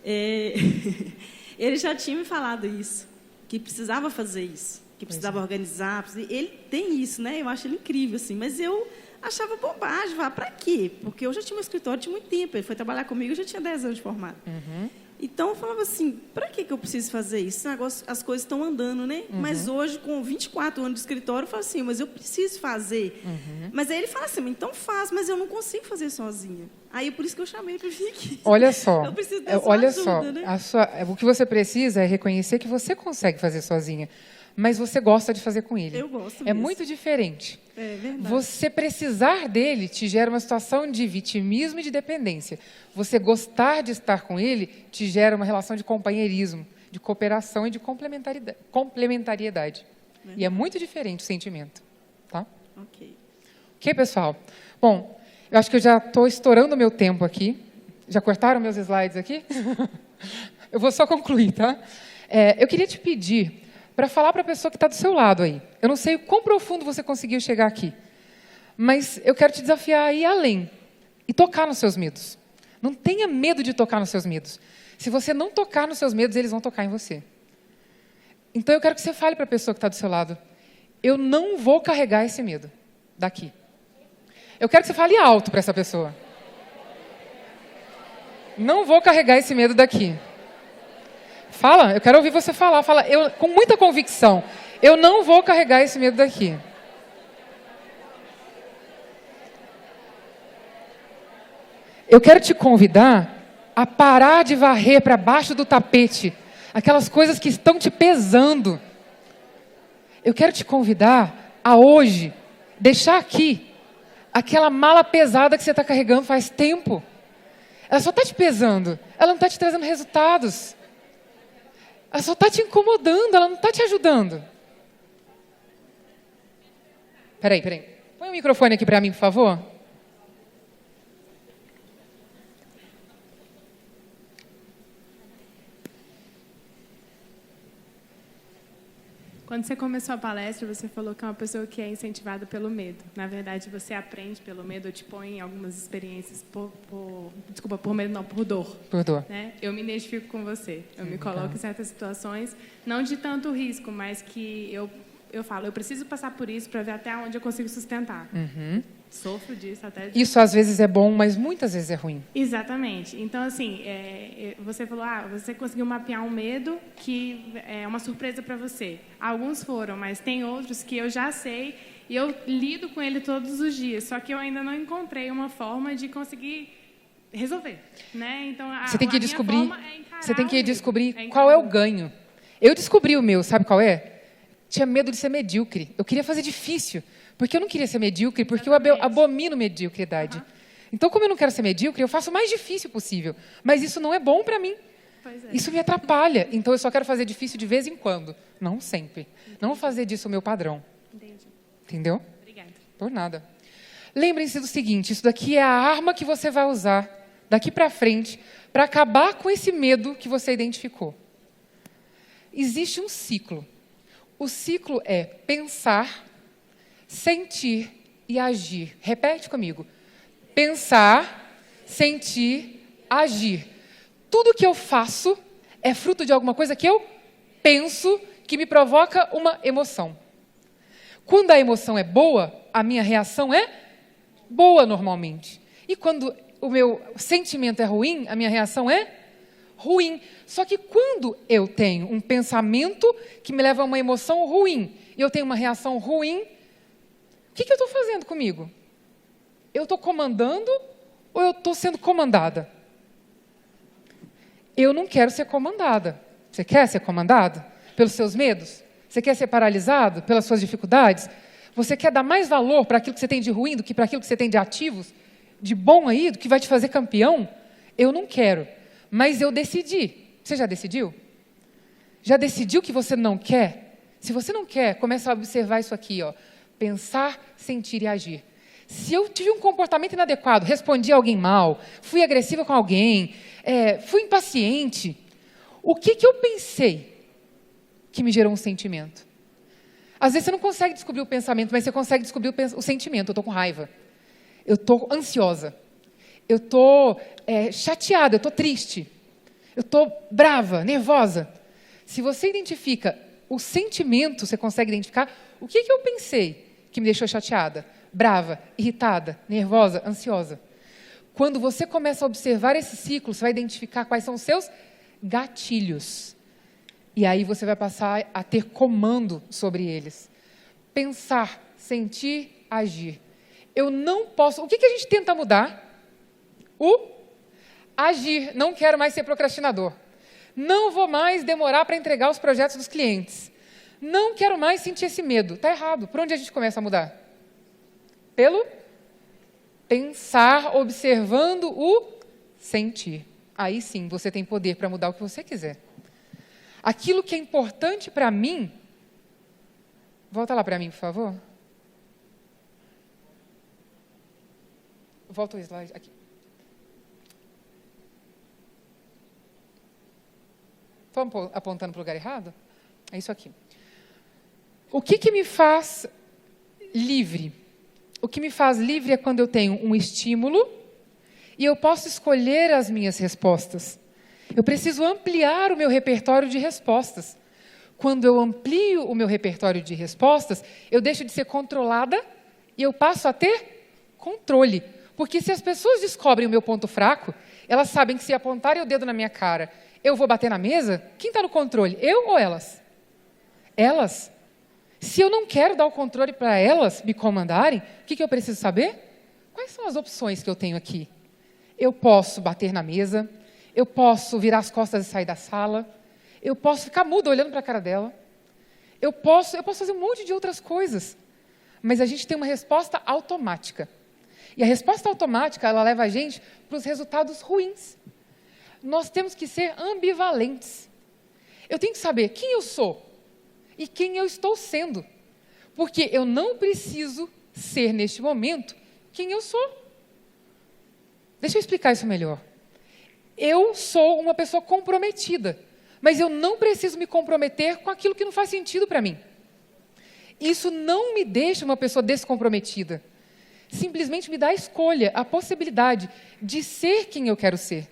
ele já tinha me falado isso, que precisava fazer isso, que precisava organizar. Ele tem isso, né? Eu acho ele incrível, assim, mas eu achava bobagem, para quê? Porque eu já tinha um escritório de muito tempo, ele foi trabalhar comigo, eu já tinha 10 anos de formado. Então, eu falava assim, para que eu preciso fazer isso? As coisas estão andando, né? Mas hoje, com 24 anos de escritório, eu falo assim, mas eu preciso fazer. Mas aí ele fala assim, então faz, mas eu não consigo fazer sozinha. Aí, por isso que eu chamei para vir aqui. Olha só, eu preciso da sua ajuda, né? O que você precisa é reconhecer que você consegue fazer sozinha, mas você gosta de fazer com ele. Eu gosto É mesmo. muito diferente. É verdade. Você precisar dele te gera uma situação de vitimismo e de dependência. Você gostar de estar com ele te gera uma relação de companheirismo, de cooperação e de complementariedade. E é muito diferente o sentimento. Tá? Ok, pessoal? Bom, eu acho que eu já estou estourando o meu tempo aqui. Já cortaram meus slides aqui? Eu vou só concluir, tá? Eu queria te pedir para falar para a pessoa que está do seu lado aí. Eu não sei o quão profundo você conseguiu chegar aqui, mas eu quero te desafiar a ir além e tocar nos seus medos. Não tenha medo de tocar nos seus medos. Se você não tocar nos seus medos, eles vão tocar em você. Então, eu quero que você fale para a pessoa que está do seu lado, eu não vou carregar esse medo daqui. Eu quero que você fale alto para essa pessoa. Não vou carregar esse medo daqui. Fala, eu quero ouvir você falar. Fala, com muita convicção. Eu não vou carregar esse medo daqui. Eu quero te convidar a parar de varrer para baixo do tapete aquelas coisas que estão te pesando. Eu quero te convidar a hoje deixar aqui aquela mala pesada que você está carregando faz tempo. Ela só está te pesando. Ela não está te trazendo resultados. Ela só está te incomodando, ela não está te ajudando. Peraí. Põe o microfone aqui para mim, por favor. Quando você começou a palestra, você falou que é uma pessoa que é incentivada pelo medo. Na verdade, você aprende pelo medo, ou te põe em algumas experiências por medo, não, por dor. Por dor. Né? Eu me identifico com você. Eu me coloco em certas situações, não de tanto risco, mas que eu falo, eu preciso passar por isso para ver até onde eu consigo sustentar. Sofro disso até... Isso às vezes é bom, mas muitas vezes é ruim. Exatamente. Então, assim, você falou, você conseguiu mapear um medo que é uma surpresa para você. Alguns foram, mas tem outros que eu já sei e eu lido com ele todos os dias, só que eu ainda não encontrei uma forma de conseguir resolver, né? Então, você tem que descobrir, você tem que descobrir encarar qual é o ganho. Eu descobri o meu, sabe qual é? Tinha medo de ser medíocre. Eu queria fazer difícil. Porque eu não queria ser medíocre, porque eu abomino mediocridade. Então, como eu não quero ser medíocre, eu faço o mais difícil possível. Mas isso não é bom para mim. Isso me atrapalha. Então, eu só quero fazer difícil de vez em quando. Não sempre. Não vou fazer disso o meu padrão. Entendeu? Obrigada. Por nada. Lembrem-se do seguinte, isso daqui é a arma que você vai usar daqui para frente, para acabar com esse medo que você identificou? Existe um ciclo. O ciclo é pensar, sentir e agir. Repete comigo. Pensar, sentir, agir. Tudo que eu faço é fruto de alguma coisa que eu penso, que me provoca uma emoção. Quando a emoção é boa, a minha reação é boa normalmente. E quando o meu sentimento é ruim, a minha reação é ruim. Só que quando eu tenho um pensamento que me leva a uma emoção ruim, e eu tenho uma reação ruim, o que eu estou fazendo comigo? Eu estou comandando ou eu estou sendo comandada? Eu não quero ser comandada. Você quer ser comandado pelos seus medos? Você quer ser paralisado pelas suas dificuldades? Você quer dar mais valor para aquilo que você tem de ruim do que para aquilo que você tem de ativos, de bom aí, do que vai te fazer campeão? Eu não quero, mas eu decidi. Você já decidiu? Já decidiu que você não quer? Se você não quer, começa a observar isso aqui, ó. Pensar, sentir e agir. Se eu tive um comportamento inadequado, respondi a alguém mal, fui agressiva com alguém, fui impaciente, o que eu pensei que me gerou um sentimento? Às vezes você não consegue descobrir o pensamento, mas você consegue descobrir o sentimento. Eu estou com raiva, eu estou ansiosa, eu estou chateada, eu estou triste, eu estou brava, nervosa. Se você identifica o sentimento, você consegue identificar o que eu pensei que me deixou chateada, brava, irritada, nervosa, ansiosa. Quando você começa a observar esse ciclo, você vai identificar quais são os seus gatilhos. E aí você vai passar a ter comando sobre eles. Pensar, sentir, agir. Eu não posso... O que a gente tenta mudar? O agir. Não quero mais ser procrastinador. Não vou mais demorar para entregar os projetos dos clientes. Não quero mais sentir esse medo. Está errado. Por onde a gente começa a mudar? Pelo pensar, observando o sentir. Aí sim, você tem poder para mudar o que você quiser. Aquilo que é importante para mim... Volta lá para mim, por favor. Volta o slide aqui. Estou apontando para o lugar errado? É isso aqui. O que me faz livre? O que me faz livre é quando eu tenho um estímulo e eu posso escolher as minhas respostas. Eu preciso ampliar o meu repertório de respostas. Quando eu amplio o meu repertório de respostas, eu deixo de ser controlada e eu passo a ter controle. Porque se as pessoas descobrem o meu ponto fraco, elas sabem que se apontarem o dedo na minha cara, eu vou bater na mesa, quem está no controle? Eu ou elas? Elas. Se eu não quero dar o controle para elas me comandarem, o que eu preciso saber? Quais são as opções que eu tenho aqui? Eu posso bater na mesa, eu posso virar as costas e sair da sala, eu posso ficar muda olhando para a cara dela, eu posso fazer um monte de outras coisas. Mas a gente tem uma resposta automática. E a resposta automática, ela leva a gente para os resultados ruins. Nós temos que ser ambivalentes. Eu tenho que saber quem eu sou e quem eu estou sendo. Porque eu não preciso ser, neste momento, quem eu sou. Deixa eu explicar isso melhor. Eu sou uma pessoa comprometida, mas eu não preciso me comprometer com aquilo que não faz sentido para mim. Isso não me deixa uma pessoa descomprometida. Simplesmente me dá a escolha, a possibilidade de ser quem eu quero ser,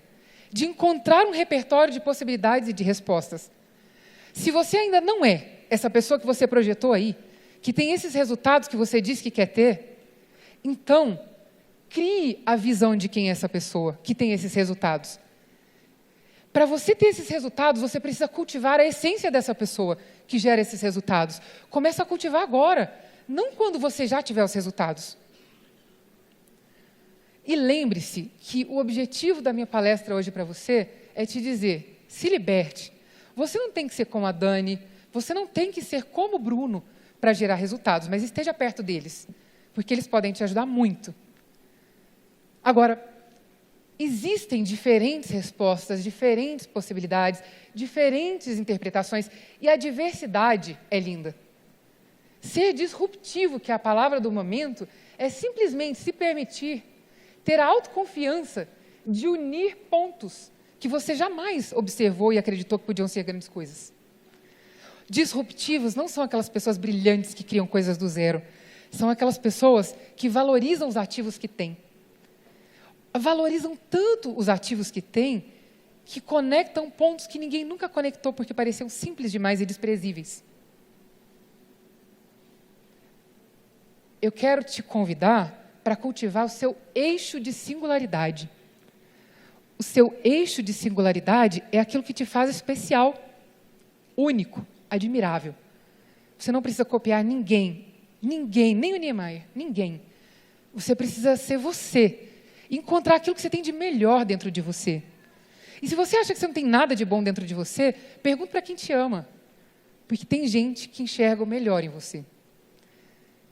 de encontrar um repertório de possibilidades e de respostas. Se você ainda não é essa pessoa que você projetou aí, que tem esses resultados que você disse que quer ter, então, crie a visão de quem é essa pessoa que tem esses resultados. Para você ter esses resultados, você precisa cultivar a essência dessa pessoa que gera esses resultados. Começa a cultivar agora, não quando você já tiver os resultados. E lembre-se que o objetivo da minha palestra hoje para você é te dizer, se liberte. Você não tem que ser como a Dani, você não tem que ser como o Bruno para gerar resultados, mas esteja perto deles, porque eles podem te ajudar muito. Agora, existem diferentes respostas, diferentes possibilidades, diferentes interpretações, e a diversidade é linda. Ser disruptivo, que é a palavra do momento, é simplesmente se permitir ter a autoconfiança de unir pontos que você jamais observou e acreditou que podiam ser grandes coisas. Disruptivos não são aquelas pessoas brilhantes que criam coisas do zero. São aquelas pessoas que valorizam os ativos que têm. Valorizam tanto os ativos que têm, que conectam pontos que ninguém nunca conectou porque pareciam simples demais e desprezíveis. Eu quero te convidar para cultivar o seu eixo de singularidade. O seu eixo de singularidade é aquilo que te faz especial, único, admirável. Você não precisa copiar ninguém, nem o Niemeyer, ninguém. Você precisa ser você, encontrar aquilo que você tem de melhor dentro de você. E se você acha que você não tem nada de bom dentro de você, pergunte para quem te ama, porque tem gente que enxerga o melhor em você.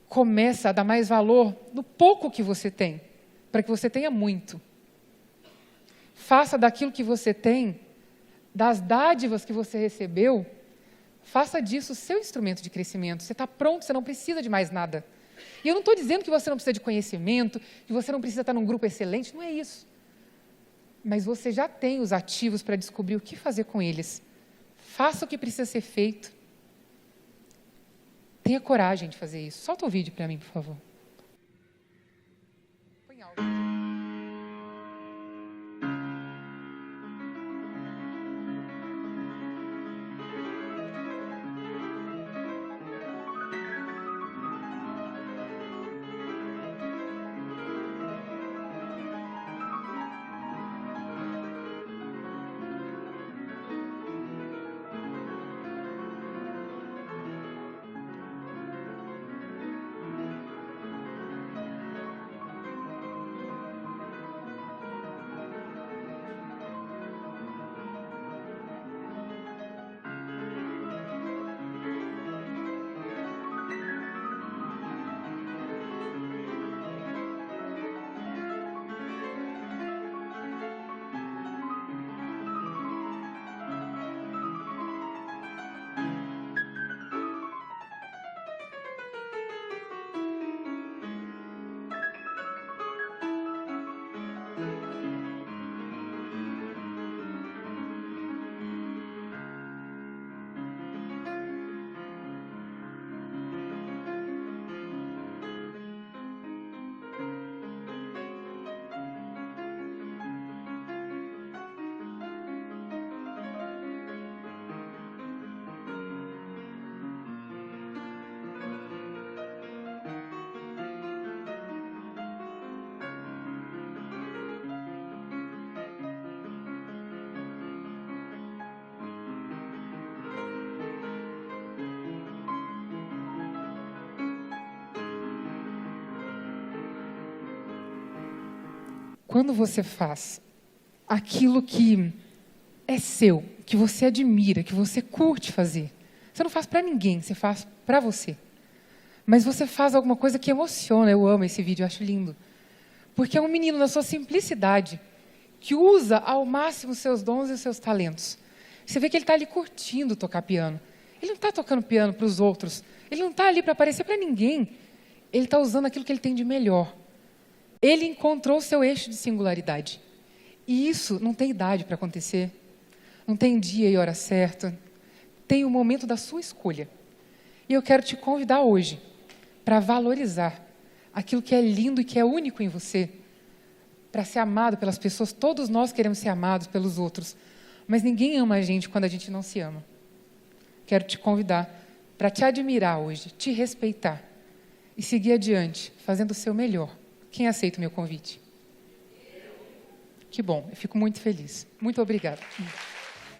Começa a dar mais valor no pouco que você tem, para que você tenha muito. Faça daquilo que você tem, das dádivas que você recebeu, faça disso o seu instrumento de crescimento. Você está pronto, você não precisa de mais nada. E eu não estou dizendo que você não precisa de conhecimento, que você não precisa estar num grupo excelente, não é isso. Mas você já tem os ativos para descobrir o que fazer com eles. Faça o que precisa ser feito. Tenha coragem de fazer isso. Solta o vídeo para mim, por favor. Põe áudio. Quando você faz aquilo que é seu, que você admira, que você curte fazer, você não faz para ninguém, você faz para você. Mas você faz alguma coisa que emociona. Eu amo esse vídeo, eu acho lindo. Porque é um menino, na sua simplicidade, que usa ao máximo os seus dons e os seus talentos. Você vê que ele está ali curtindo tocar piano. Ele não está tocando piano para os outros. Ele não está ali para aparecer para ninguém. Ele está usando aquilo que ele tem de melhor. Ele encontrou o seu eixo de singularidade. E isso não tem idade para acontecer. Não tem dia e hora certa. Tem o momento da sua escolha. E eu quero te convidar hoje para valorizar aquilo que é lindo e que é único em você, para ser amado pelas pessoas. Todos nós queremos ser amados pelos outros, mas ninguém ama a gente quando a gente não se ama. Quero te convidar para te admirar hoje, te respeitar e seguir adiante, fazendo o seu melhor. Quem aceita o meu convite? Que bom, eu fico muito feliz. Muito obrigada.